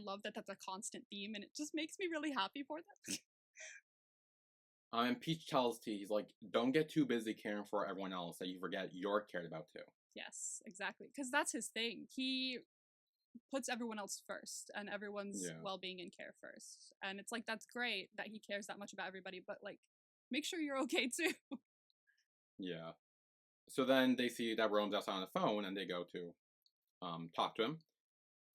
love that that's a constant theme, and it just makes me really happy for them. And Peach tells T, he's like, don't get too busy caring for everyone else that you forget you're cared about too. Yes, exactly. Because that's his thing. He puts everyone else first and everyone's well-being and care first. And it's like, that's great that he cares that much about everybody, but like, make sure you're okay too. Yeah. So then they see that Rome's outside on the phone, and they go to talk to him.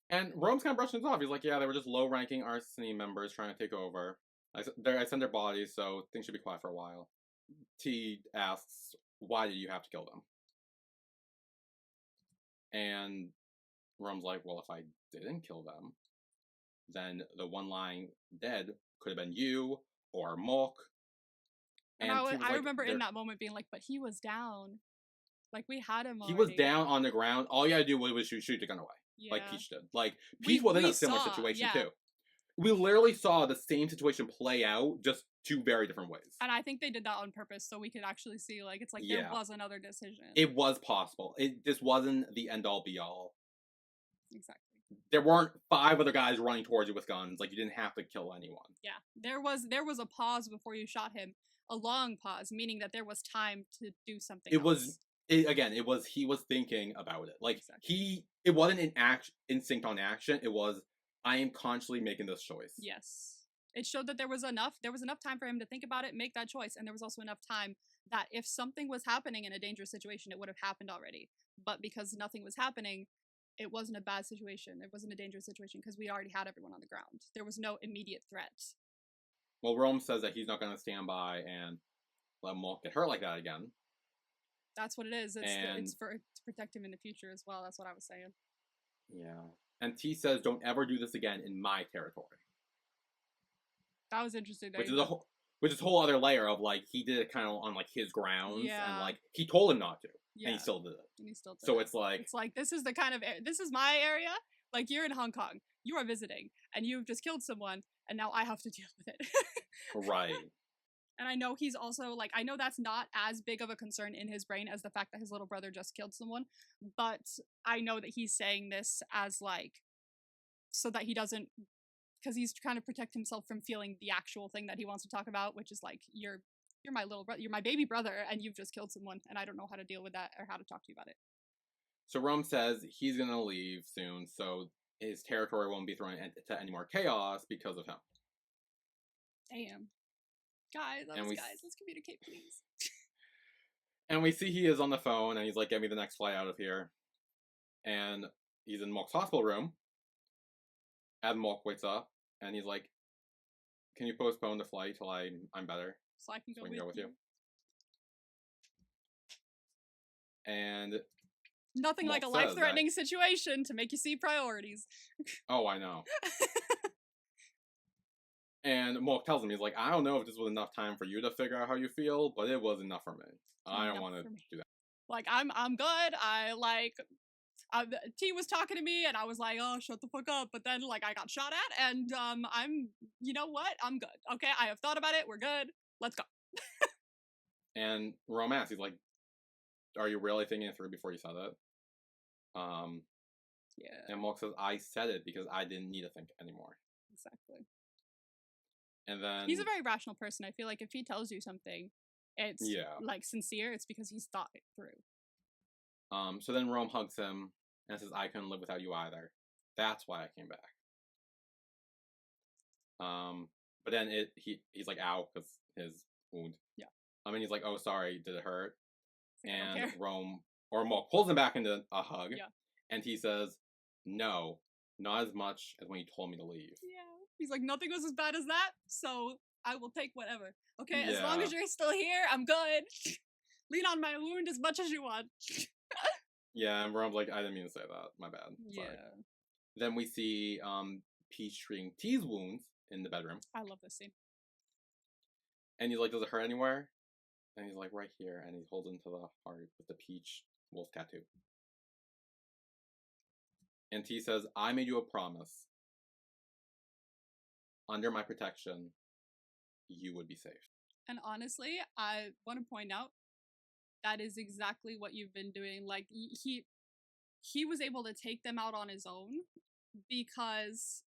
And Rome's kind of brushing it off. He's like, yeah, they were just low-ranking Arsene members trying to take over. I sent their bodies, so things should be quiet for a while. T asks, why did you have to kill them? And Rome's like, well, if I didn't kill them, then the one lying dead could have been you or Mork. And I remember in that moment being like, but he was down. Like, we had him already. He was down on the ground. All you had to do was shoot the gun away. Yeah. Like Peach did. Like, Peach was in a similar situation, too. We literally saw the same situation play out, just two very different ways. And I think they did that on purpose, so we could actually see, like, it's like there was another decision. It was possible. This wasn't the end-all, be-all. Exactly. There weren't 5 other guys running towards you with guns. Like, you didn't have to kill anyone. Yeah. There was a pause before you shot him. A long pause, meaning that there was time to do something else. He was thinking about it. Like, it wasn't an instinct on action. It was, I am consciously making this choice. Yes. It showed that there was enough time for him to think about it, make that choice, and there was also enough time that if something was happening in a dangerous situation, it would have happened already. But because nothing was happening, it wasn't a bad situation. It wasn't a dangerous situation because we already had everyone on the ground. There was no immediate threat. Well, Rome says that he's not going to stand by and let Mork get hurt like that again. That's what it is. It's to protect him in the future as well. That's what I was saying. Yeah. And T says, don't ever do this again in my territory. That was interesting. Which is a whole other layer of, like, he did it kind of on, like, his grounds. Yeah. And, like, he told him not to. Yeah. And he still did it. So it's like, this is the kind of, this is my area. Like, you're in Hong Kong. You are visiting. And you've just killed someone. And now I have to deal with it. Right. And I know he's also, like, I know that's not as big of a concern in his brain as the fact that his little brother just killed someone. But I know that he's saying this as, like, so that he doesn't, because he's trying to protect himself from feeling the actual thing that he wants to talk about, which is, like, you're my little brother, you're my baby brother, and you've just killed someone, and I don't know how to deal with that or how to talk to you about it. So Rome says he's going to leave soon, so his territory won't be thrown into any more chaos because of him. Damn. Guys, let's communicate, please. And we see he is on the phone, and he's like, get me the next flight out of here. And he's in Mork's hospital room. As Mork wakes up, and he's like, can you postpone the flight till I'm better? So I can go with you. And Nothing like a Mok says that- life-threatening situation to make you see priorities. Oh, I know. And Mok tells him, he's like, I don't know if this was enough time for you to figure out how you feel, but it was enough for me. I don't Enough want to for me. do that. Like, I'm good. T was talking to me, and I was like, oh, shut the fuck up. But then, like, I got shot at, and you know what? I'm good. Okay, I have thought about it. We're good. Let's go. And Rome asks, he's like, are you really thinking it through before you said it? Yeah, And Mok says, I said it because I didn't need to think anymore. exactly. And then He's a very rational person. I feel like if he tells you something, it's Yeah. like sincere. It's because he's thought it through. So then Rome hugs him and says, I couldn't live without you either. That's why I came back. But then he's like, ow, because his wound. Yeah. I mean, he's like, oh, sorry, did it hurt? Like, I don't And care. Rome, or Mok, pulls him back into a hug. Yeah. And he says, no, not as much as when you told me to leave. Yeah. He's like, nothing was as bad as that, so I will take whatever. Okay, as long Yeah. as you're still here, I'm good. Lean on my wound as much as you want. Yeah, and Rome's like, I didn't mean to say that. My bad. Sorry. Yeah. Then we see Peach treating T's wounds in the bedroom. I love this scene. And he's like, does it hurt anywhere? And he's like, right here. And he holds into the heart with the peach wolf tattoo. And T says, I made you a promise. Under my protection, you would be safe. And honestly, I want to point out that is exactly what you've been doing. Like, he was able to take them out on his own because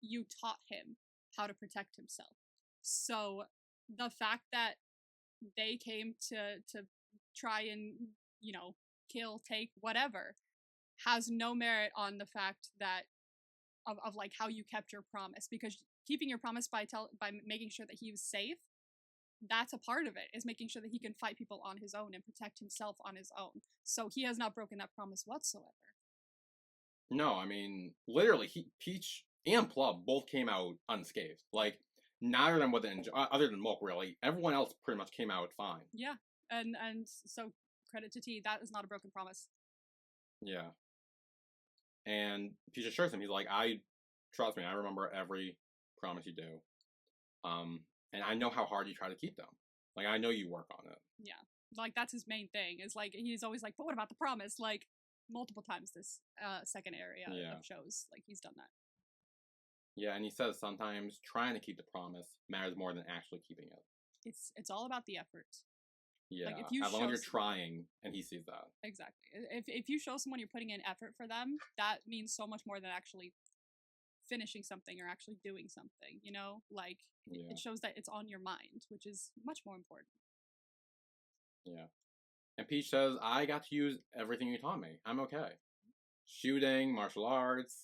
you taught him how to protect himself. So the fact that they came to try and, you know, kill, take, whatever, has no merit on the fact that of like how you kept your promise, because keeping your promise by making sure that he was safe, that's a part of it, is making sure that he can fight people on his own and protect himself on his own. So he has not broken that promise whatsoever. No, I mean, literally, Peach and Plum both came out unscathed. Like, neither of them was injured, other than Milk, really. Everyone else pretty much came out fine. Yeah, and so credit to T, that is not a broken promise. Yeah. And Peach assures him, he's like, trust me, I remember every promise you do. And I know how hard you try to keep them. Like, I know you work on it. Yeah. Like, that's his main thing, is like, he's always like, but what about the promise? Like, multiple times this second area of shows, like, he's done that. Yeah, and he says sometimes trying to keep the promise matters more than actually keeping it. It's all about the effort. Yeah, like, if you as long as you're show trying, and he sees that. Exactly. If you show someone you're putting in effort for them, that means so much more than actually finishing something or actually doing something, you know? Like, it shows that it's on your mind, which is much more important. Yeah. And Peach says, I got to use everything you taught me. I'm okay. Shooting, martial arts.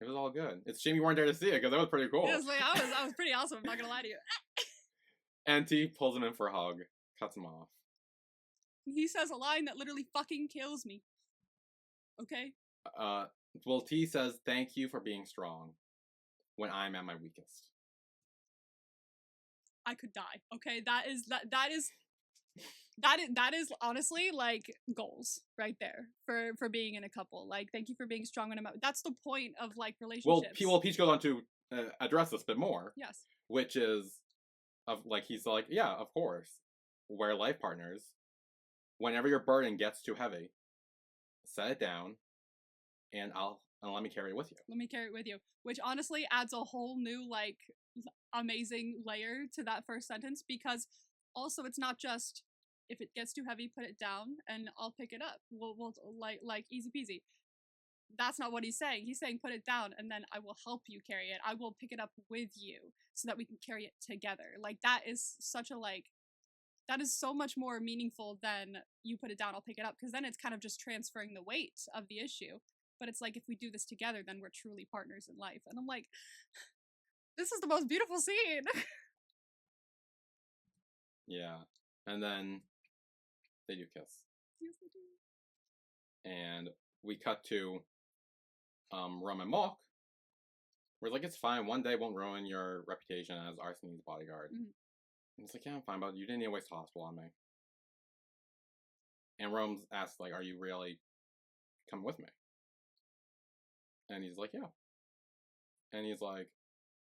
It was all good. It's a shame you weren't there to see it, because that was pretty cool. It was like, I was pretty awesome, I'm not gonna lie to you. And T pulls him in for a hug, cuts him off. He says a line that literally fucking kills me. Okay? Well, T says, thank you for being strong when I'm at my weakest. I could die. Okay? That is honestly, like, goals right there for being in a couple. Like, thank you for being strong when I'm at. That's the point of, like, relationships. Well, Peach goes on to address this a bit more. Yes. Which is, he's like, yeah, of course. We're life partners. Whenever your burden gets too heavy, set it down, and let me carry it with you. Let me carry it with you. Which honestly adds a whole new, like, amazing layer to that first sentence, because also it's not just, if it gets too heavy, put it down and I'll pick it up. We'll like easy peasy. That's not what he's saying. He's saying put it down and then I will help you carry it. I will pick it up with you so that we can carry it together. Like, that is such a, like, that is so much more meaningful than you put it down, I'll pick it up, because then it's kind of just transferring the weight of the issue. But it's like, if we do this together, then we're truly partners in life. And I'm like, this is the most beautiful scene. Yeah. And then they do kiss. Yes, they do. And we cut to Rum and Mok, where like, it's fine, one day won't ruin your reputation as Arseni's bodyguard. Mm-hmm. And it's like, yeah, I'm fine, but you didn't need to waste the hospital on me. And Rome asks, like, are you really come with me? And he's like, yeah. And he's like,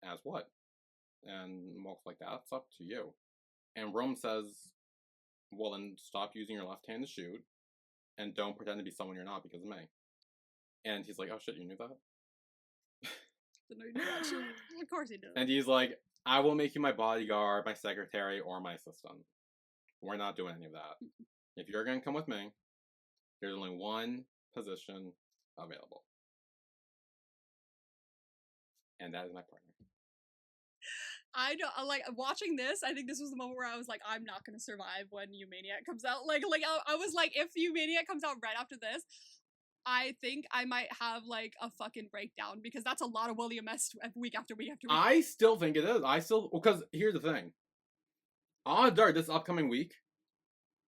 as what? And Mulk's like, that's up to you. And Rome says, well, then stop using your left hand to shoot, and don't pretend to be someone you're not because of me. And he's like, oh shit, you knew that? Didn't know you knew that shit. Of course he did. And he's like, I will make you my bodyguard, my secretary, or my assistant. We're not doing any of that. If you're going to come with me, there's only one position available. And that is my partner. I know, like, watching this, I think this was the moment where I was like, I'm not gonna survive when You-Maniac comes out. I was like, if You-Maniac comes out right after this, I think I might have, like, a fucking breakdown, because that's a lot of William S. week after week after week. I still think it is. Because here's the thing. On Dark, this upcoming week,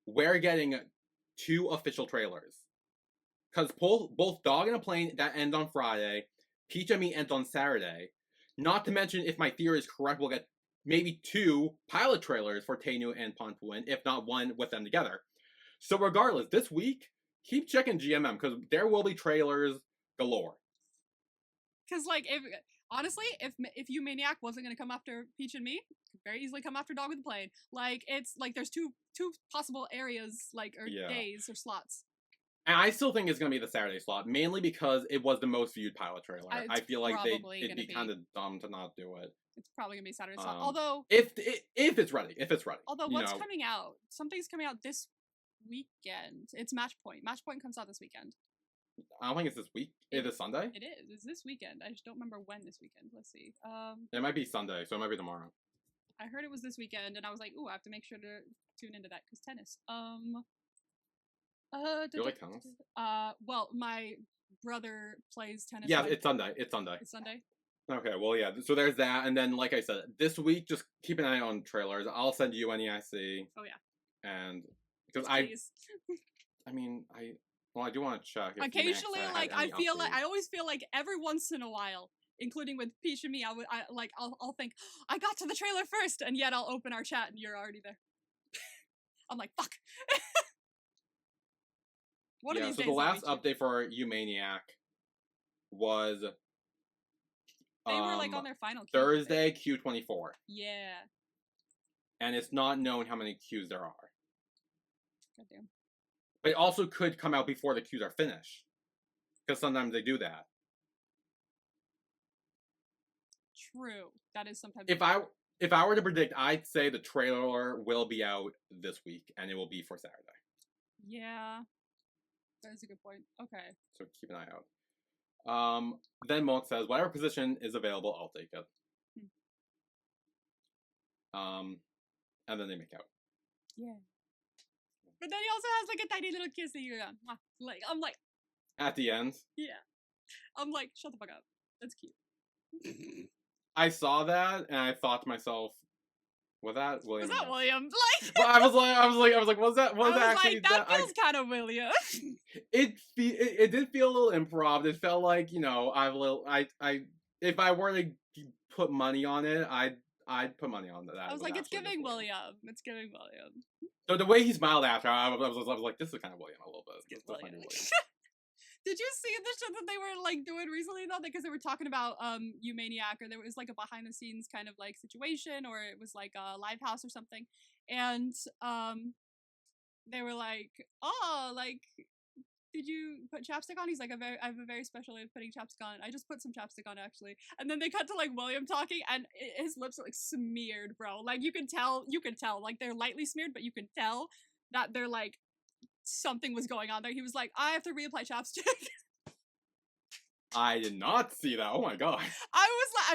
we're getting 2 official trailers. Because both Dog and a Plane, that ends on Friday, Peach and Me ends on Saturday. Not to mention, if my theory is correct, we'll get maybe 2 pilot trailers for Tainu and Ponpuin, if not one with them together. So regardless, this week, keep checking GMM, because there will be trailers galore. Because, like, honestly, if You-Maniac wasn't gonna come after Peach and Me, could very easily come after Dog with a Plane. Like, it's, like, there's two possible areas, like, or days or slots. And I still think it's going to be the Saturday slot, mainly because it was the most viewed pilot trailer. I feel like it'd be kind of dumb to not do it. It's probably going to be Saturday slot. Although... If it's ready. Although, what's coming out? Something's coming out this weekend. It's Match Point. Match Point comes out this weekend. I don't think it's this week. It is Sunday? It is. It's this weekend. I just don't remember when this weekend. Let's see. It might be Sunday, so it might be tomorrow. I heard it was this weekend, and I was like, ooh, I have to make sure to tune into that, because tennis. You like tennis? Well, my brother plays tennis. Yeah, it's Sunday. It's Sunday. It's Sunday? Okay, well, yeah, so there's that, and then, like I said, this week, just keep an eye on trailers. I'll send you any I see. Oh, yeah. And, because I do want to check. Occasionally, like, I always feel like every once in a while, including with Peach and Me, I'll think, I got to the trailer first, and yet I'll open our chat, and you're already there. I'm like, fuck. So the last update for You-Maniac was they were like on their final queue, Thursday, Q24. Yeah. And it's not known how many queues there are. Goddamn. But it also could come out before the queues are finished. Because sometimes they do that. True. That is sometimes. If I were to predict, I'd say the trailer will be out this week, and it will be for Saturday. Yeah. That is a good point. Okay. So keep an eye out. Then Mulk says, whatever position is available, I'll take it. And then they make out. Yeah. But then he also has like a tiny little kiss that you're like, I'm like. At the end? Yeah. I'm like, shut the fuck up. That's cute. I saw that and I thought to myself, was that William? Was that William? Like, well, I was like, was that actually? Like, that feels kind of William. It did feel a little improv. It felt like, if I were to put money on it, I'd put money on that. I was like, it's giving William. It's giving William. So the way he smiled after, I was like, this is kind of William a little bit. William. Did you see the shit that they were like doing recently though? Because they were talking about You-Maniac, or there was like a behind the scenes kind of like situation, or it was like a live house or something, and they were like, oh, like, did you put chapstick on? He's like, I have a very special way of putting chapstick on. I just put some chapstick on actually. And then they cut to like William talking, and his lips are like smeared, bro. Like you can tell, like they're lightly smeared, but you can tell that they're like, something was going on there. He was like, I have to reapply chapstick. I did not see that. Oh my god. I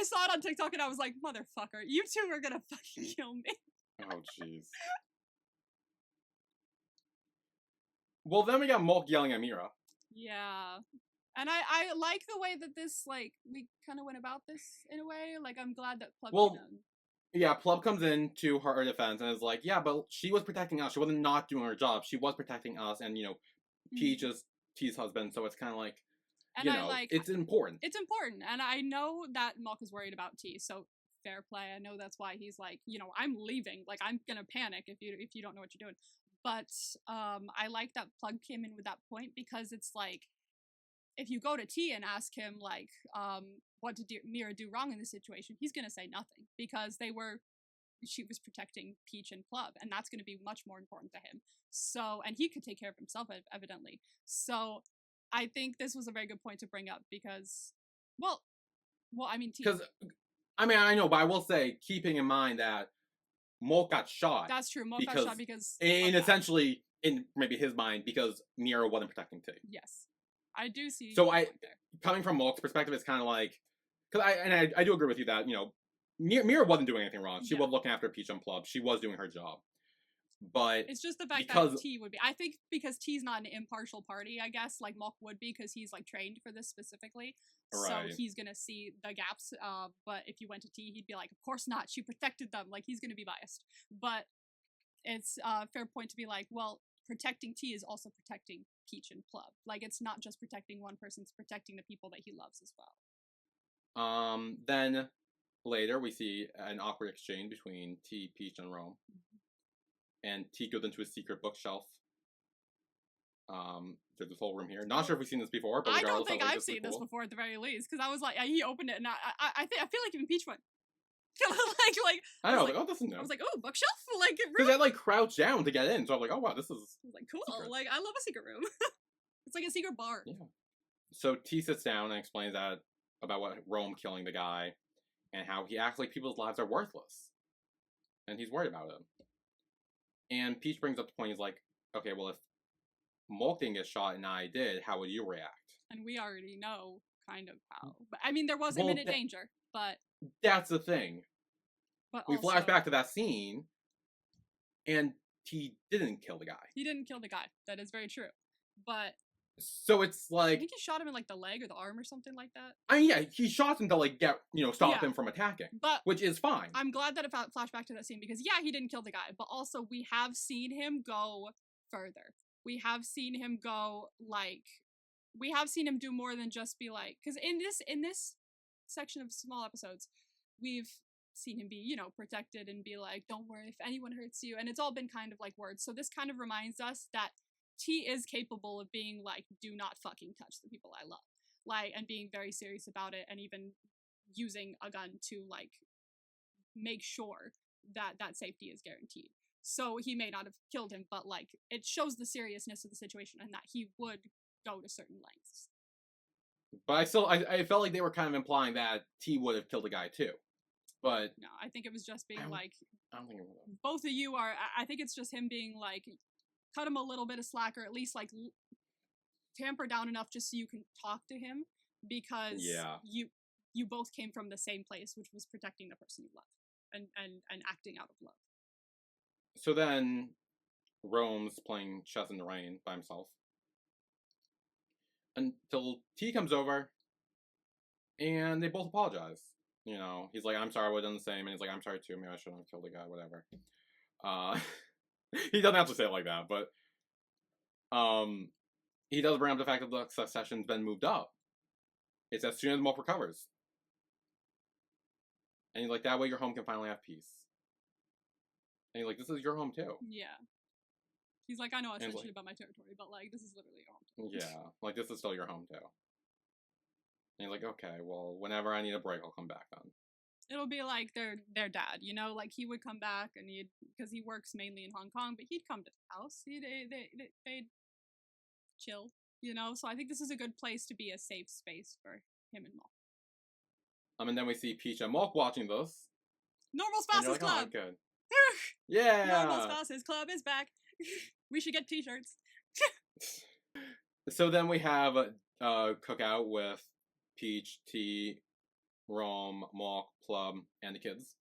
saw it on TikTok and I was like, motherfucker, you two are gonna fucking kill me. Oh jeez. Well, then we got Mulk yelling at Mira. Yeah. And I like the way that this, like, we kind of went about this in a way. Like, I'm glad that Plub yeah, Plub comes in to her defense and is like, yeah, but she was protecting us. She wasn't not doing her job. She was protecting us and, Peach is T's husband, so it's kind of like, and it's important. It's important. And I know that Mulk is worried about T, so fair play. I know that's why he's like, I'm leaving. Like, I'm gonna panic if you don't know what you're doing. But I like that Plug came in with that point, because it's like, if you go to T and ask him like, what did Mira do wrong in this situation, he's gonna say nothing because she was protecting Peach and Plum, and that's gonna be much more important to him. So, and he could take care of himself evidently. So, I think this was a very good point to bring up because, well, I mean, T. Because, I mean, I know, but I will say, keeping in mind that Molk got shot. That's true. Molk got shot because. And essentially, in maybe his mind, because Mira wasn't protecting T. Yes. I do see. So coming from Molk's perspective, it's kind of like, because I do agree with you that, you know, Mira wasn't doing anything wrong. She was looking after Peach and Plum. She was doing her job. But it's just the fact that T would be. I think because T's not an impartial party, I guess, like Molk would be because he's like trained for this specifically. Right. So he's gonna see the gaps. But if you went to T, he'd be like, of course not. She protected them. Like he's gonna be biased. But it's a fair point to be like, well, protecting T is also protecting Peach and Plum. Like it's not just protecting one person; it's protecting the people that he loves as well. Then later we see an awkward exchange between T, Peach, and Rome. And T goes into his secret bookshelf. There's this whole room here. Not sure if we've seen this before, but I don't think I've seen this before at the very least. Because I was like, he opened it, and I feel like even Peach went, like I know, like, oh, this is new. I was like, oh, bookshelf, like because I like crouched down to get in, so I'm like, oh wow, this is like cool. Secret. Like I love a secret room. It's like a secret bar. Yeah. So T sits down and explains that about what Rome killing the guy, and how he acts like people's lives are worthless, and he's worried about it. And Peach brings up the point, he's like, okay, well, if Molk didn't get shot and I did, how would you react? And we already know kind of how. But I mean, there was imminent danger, but... That's the thing. But we flash back to that scene, and he didn't kill the guy. He didn't kill the guy. That is very true. But... So it's like... I think he shot him in, like, the leg or the arm or something like that. I mean, yeah, he shot him to, like, stop him from attacking. But which is fine. I'm glad that it flashed back to that scene, because, yeah, he didn't kill the guy, but also we have seen him go further. We have seen him go, like... We have seen him do more than just be, like... Because in this section of small episodes, we've seen him be, protected and be like, don't worry if anyone hurts you, and it's all been kind of, like, words. So this kind of reminds us that T is capable of being like, do not fucking touch the people I love. Like, and being very serious about it, and even using a gun to, like, make sure that that safety is guaranteed. So he may not have killed him, but, like, it shows the seriousness of the situation and that he would go to certain lengths. But I felt like they were kind of implying that T would have killed the guy too. But... No, I think it was just being like... I don't think it was. Both of you are... I think it's just him being like... Cut him a little bit of slack, or at least like tamper down enough just so you can talk to him, because you both came from the same place, which was protecting the person you love and acting out of love. So then Rome's playing chess in the rain by himself until T comes over and they both apologize. He's like, I'm sorry, I would have done the same, and he's like, I'm sorry too, maybe I shouldn't have killed the guy, whatever. He doesn't have to say it like that, but he does bring up the fact that the succession's been moved up. It's as soon as Molk recovers. And he's like, that way your home can finally have peace. And he's like, this is your home too. Yeah. He's like, I know I said shit about my territory, but like, this is literally your home too. Yeah, like, this is still your home too. And he's like, okay, well, whenever I need a break, I'll come back then. It'll be like their dad, like he would come back and because he works mainly in Hong Kong, but he'd come to the house. They'd chill, so I think this is a good place to be a safe space for him and Molk. And then we see Peach and Molk watching this. Normal Spouses Club! Oh, good. Yeah! Normal Spouses Club is back! We should get t-shirts. So then we have a cookout with Peach, T, Rome, Molk, Plum, and the kids.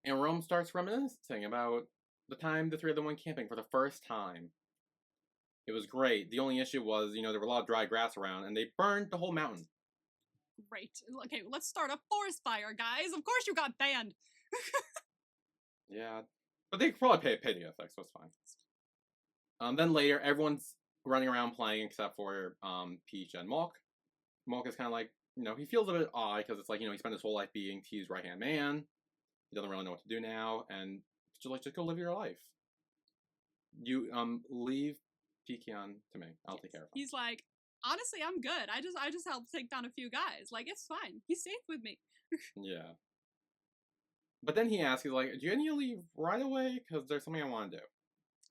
And Rome starts reminiscing about the time the three of them went camping for the first time. It was great. The only issue was, there were a lot of dry grass around, and they burned the whole mountain. Great. Okay, let's start a forest fire, guys. Of course you got banned. Yeah. But they could probably pay the effects, so it's fine. Then later, everyone's running around playing except for Peach and Molk. Molk is kind of like, he feels a bit odd because it's like, he spent his whole life being T's right-hand man. He doesn't really know what to do now, and just go live your life. You leave Peakion to me. I'll take care of him. He's like, honestly, I'm good. I just helped take down a few guys. Like, it's fine. He's safe with me. Yeah. But then he asks, he's like, do you need to leave right away? Because there's something I want to do.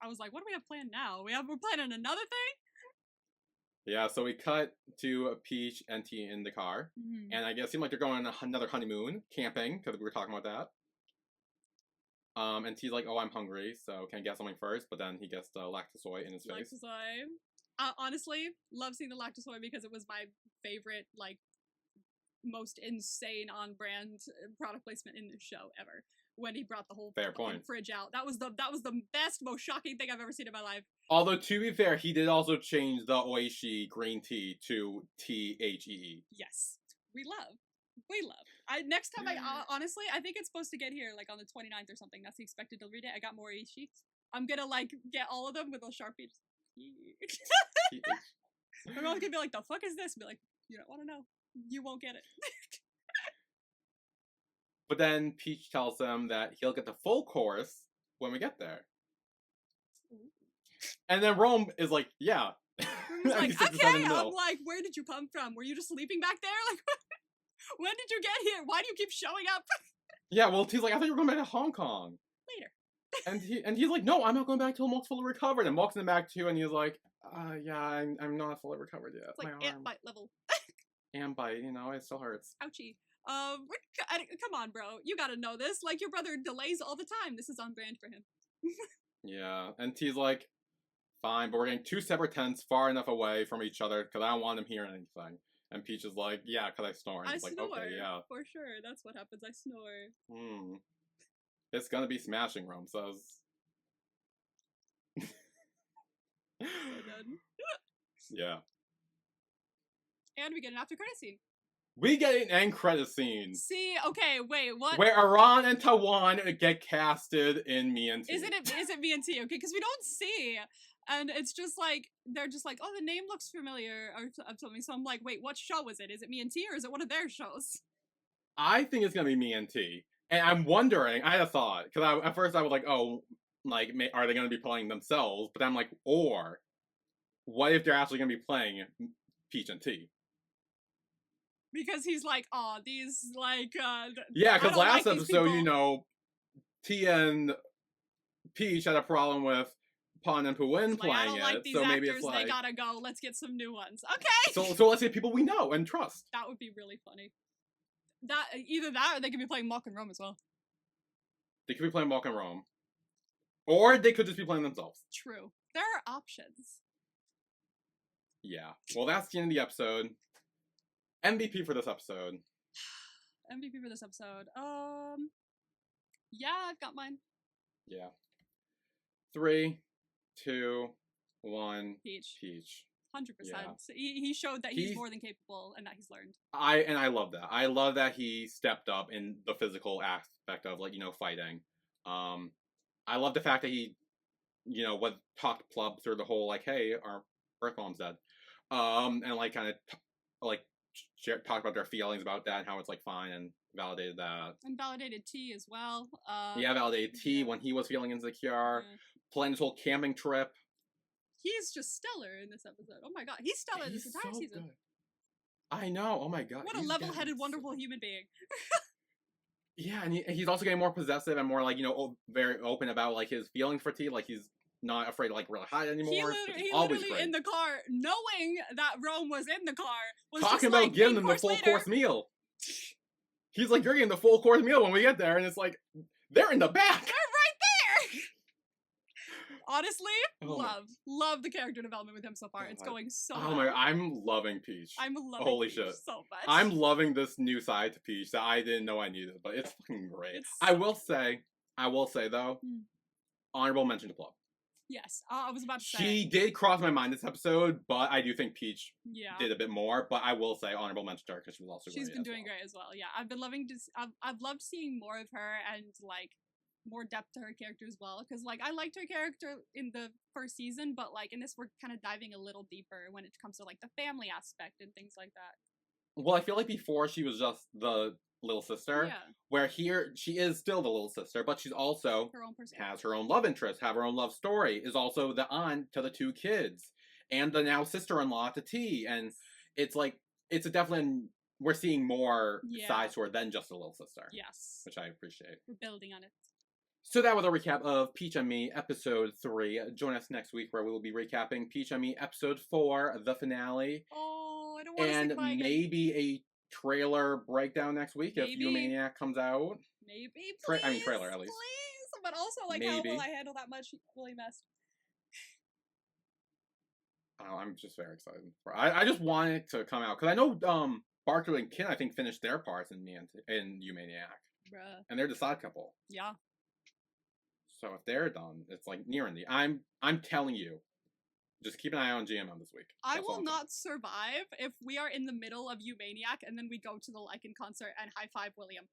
I was like, what do we have planned now? We're planning another thing? Yeah, so we cut to Peach and T in the car. Mm-hmm. And I guess it seemed like they're going on another honeymoon, camping, because we were talking about that. And T's like, oh, I'm hungry, so can I get something first? But then he gets the Lactosoy in his face. Lactosoy. Honestly, love seeing the Lactosoy because it was my favorite, like, most insane on-brand product placement in the show ever. When he brought the whole fridge out, that was the best, most shocking thing I've ever seen in my life. Although to be fair, he did also change the Oishi green tea to THEE. Yes, we love. Next time, honestly, I think it's supposed to get here like on the 29th or something. That's the expected delivery date. I got more Oishi. I'm gonna like get all of them with those Sharpies. My mom's gonna be like, "The fuck is this?" Be like, "You don't want to know. You won't get it." But then Peach tells him that he'll get the full course when we get there. Ooh. And then Rome is like, yeah. He's like, okay. I'm like, where did you come from? Were you just sleeping back there? Like, when did you get here? Why do you keep showing up? Yeah, well, T's like, I thought you were going back to Hong Kong. Later. and he's like, no, I'm not going back till Mock's fully recovered. And Mock's in the back too, and he's like, yeah, I'm not fully recovered yet. It's like ant bite level. Ant bite, you know, it still hurts. Ouchie. Come on, bro. You gotta know this. Like, your brother delays all the time. This is on brand for him. Yeah, and T's like, fine, but we're getting 2 separate tents far enough away from each other because I don't want him hearing anything. And Peach is like, yeah, because I snore. And I snore, like, okay, yeah. For sure. That's what happens. I snore. It's gonna be smashing, Rome says. So done. Yeah. And we get an after credit scene. We get an end credit scene. See, okay, wait, what? Where Iran and Taiwan get casted in Me and T. Is it Me and T? Okay, because we don't see, and it's just like they're just like, oh, the name looks familiar or something. So I'm like, wait, what show is it? Is it Me and T or is it one of their shows? I think it's gonna be Me and T, and I'm wondering. I had a thought because at first I was like, oh, like are they gonna be playing themselves? But I'm like, or what if they're actually gonna be playing Peach and T? Because he's like, oh, these, like, yeah, because last episode, you know, T and Peach had a problem with Pon and Puin playing I don't like these so actors, maybe it's like, they gotta go, let's get some new ones. Okay! So let's get people we know and trust. That would be really funny. Either that or they could be playing Mock and Rome as well. They could be playing Mock and Rome. Or they could just be playing themselves. True. There are options. Yeah. Well, that's the end of the episode. MVP for this episode. MVP for this episode. Yeah, I've got mine. Yeah. 3, 2, 1. Peach. 100%. Yeah. He showed that he's more than capable and that he's learned. I love that. I love that he stepped up in the physical aspect of, like, you know, fighting. I love the fact that he, you know, talked Plub through the whole, like, hey, our Earth Mom's dead. And, like, kind of, talked about their feelings about that and how it's, like, fine, and validated that. And validated T as well. Yeah, validated T when he was feeling insecure. Planning this whole camping trip. He's just stellar in this episode. Oh my god, he's stellar this entire season. Good. I know, oh my god. What a level-headed, wonderful human being. Yeah, and he's also getting more possessive and more, like, you know, very open about, like, his feelings for T. Like, he's not afraid to, like, really hide anymore. He literally in the car, knowing that Rome was in the car, was talking just about like, giving them the full course meal. He's like, you're getting the full course meal when we get there, and it's like, they're in the back. They're right there. Honestly, love the character development with him so far. It's going so well. Oh my, I'm loving Peach. I'm loving Holy Peach shit. so much. I'm loving this new side to Peach that I didn't know I needed, but it's fucking great. I will say though, honorable mention to Plum. Yes, I was about to say. She did cross my mind this episode, but I do think Peach yeah. did a bit more. But I will say honorable mention to her because she was also She's been doing great as well. Yeah, I've been loving I've loved seeing more of her and, like, more depth to her character as well. Because, like, I liked her character in the first season, but, like, in this we're kind of diving a little deeper when it comes to, like, the family aspect and things like that. Well, I feel like before she was just the little sister, where here she is still the little sister, but she's also her own person. Has her own love interest, have her own love story, is also the aunt to the 2 kids. and the now sister-in-law to T, and it's like it's a definitely we're seeing more Yeah. sides to her than just a little sister, Yes. which I appreciate. We're building on it. So that was a recap of Peach and Me episode 3. Join us next week where we will be recapping Peach and Me episode 4, the finale, Oh, I don't want to and say goodbye again. maybe a trailer breakdown next week if Maybe. Humaniac comes out. Maybe, please. I mean, trailer, at least. Please. But also, like, Maybe. how will I handle that much Willie mess? Oh, I'm just very excited. I just want it to come out because I know Barker and Kin I think finished their parts in Humaniac, Bruh. and they're the side couple. Yeah. So if they're done, it's like near and the. I'm telling you, just keep an eye on GMM this week. I That's all will I'm not survive if we are in the middle of Humaniac and then we go to the Lycan concert and high five William.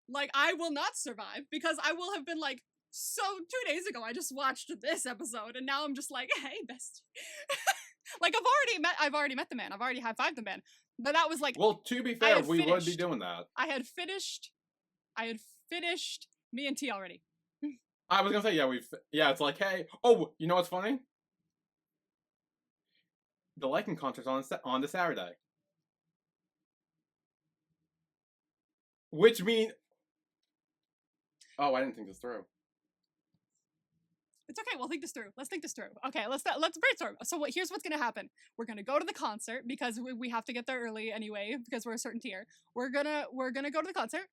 Like, I will not survive because I will have been like, so 2 days ago I just watched this episode and now I'm just like, hey, bestie. Like, I've already met the man. I've already high fived the man. But that was like, Well, to be I fair, had we would be finished. doing that. I had finished me and T already. I was gonna say, yeah, it's like, hey, oh, you know what's funny? The Lycan concert's on the Saturday. Which means... Oh, I didn't think this through. It's okay. We'll think this through. Let's think this through. Okay, let's brainstorm. So here's what's gonna happen. We're gonna go to the concert because we have to get there early anyway because we're a certain tier. We're gonna go to the concert,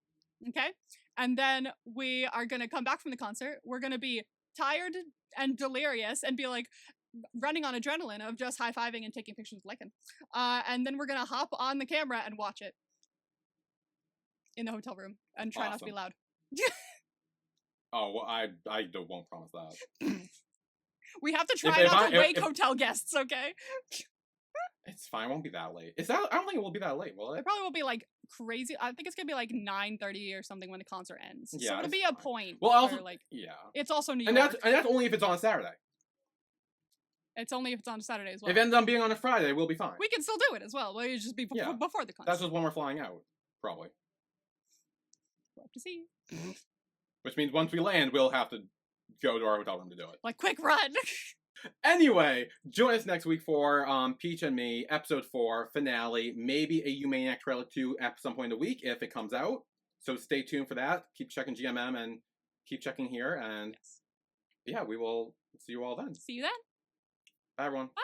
okay? And then we are gonna come back from the concert. We're gonna be tired and delirious and be like running on adrenaline of just high fiving and taking pictures with Lycan. And then we're gonna hop on the camera and watch it in the hotel room and try not to be loud. Oh, well, I won't promise that. We have to try not to wake hotel guests, okay? It's fine. It won't be that late. I don't think it will be that late, will it? It probably will be like crazy. I think it's gonna be like 9:30 or something when the concert ends. Yeah, so it'll it's be a fine. point. Well, also, where, like, yeah. it's also New And York. that's only if it's on a Saturday. It's only if it's on a Saturday as well. If it ends up being on a Friday, we'll be fine. We can still do it as well. We'll just be Yeah. before the concert. That's just when we're flying out, probably. We'll have to see. Which means once we land, we'll have to go to our hotel room to do it. Like, quick run. Anyway, join us next week for Peach and Me, episode 4, finale. Maybe a Humaniac trailer 2 at some point in the week if it comes out. So stay tuned for that. Keep checking GMM and keep checking here. And Yes. yeah, we will see you all then. See you then. Bye, everyone. Bye.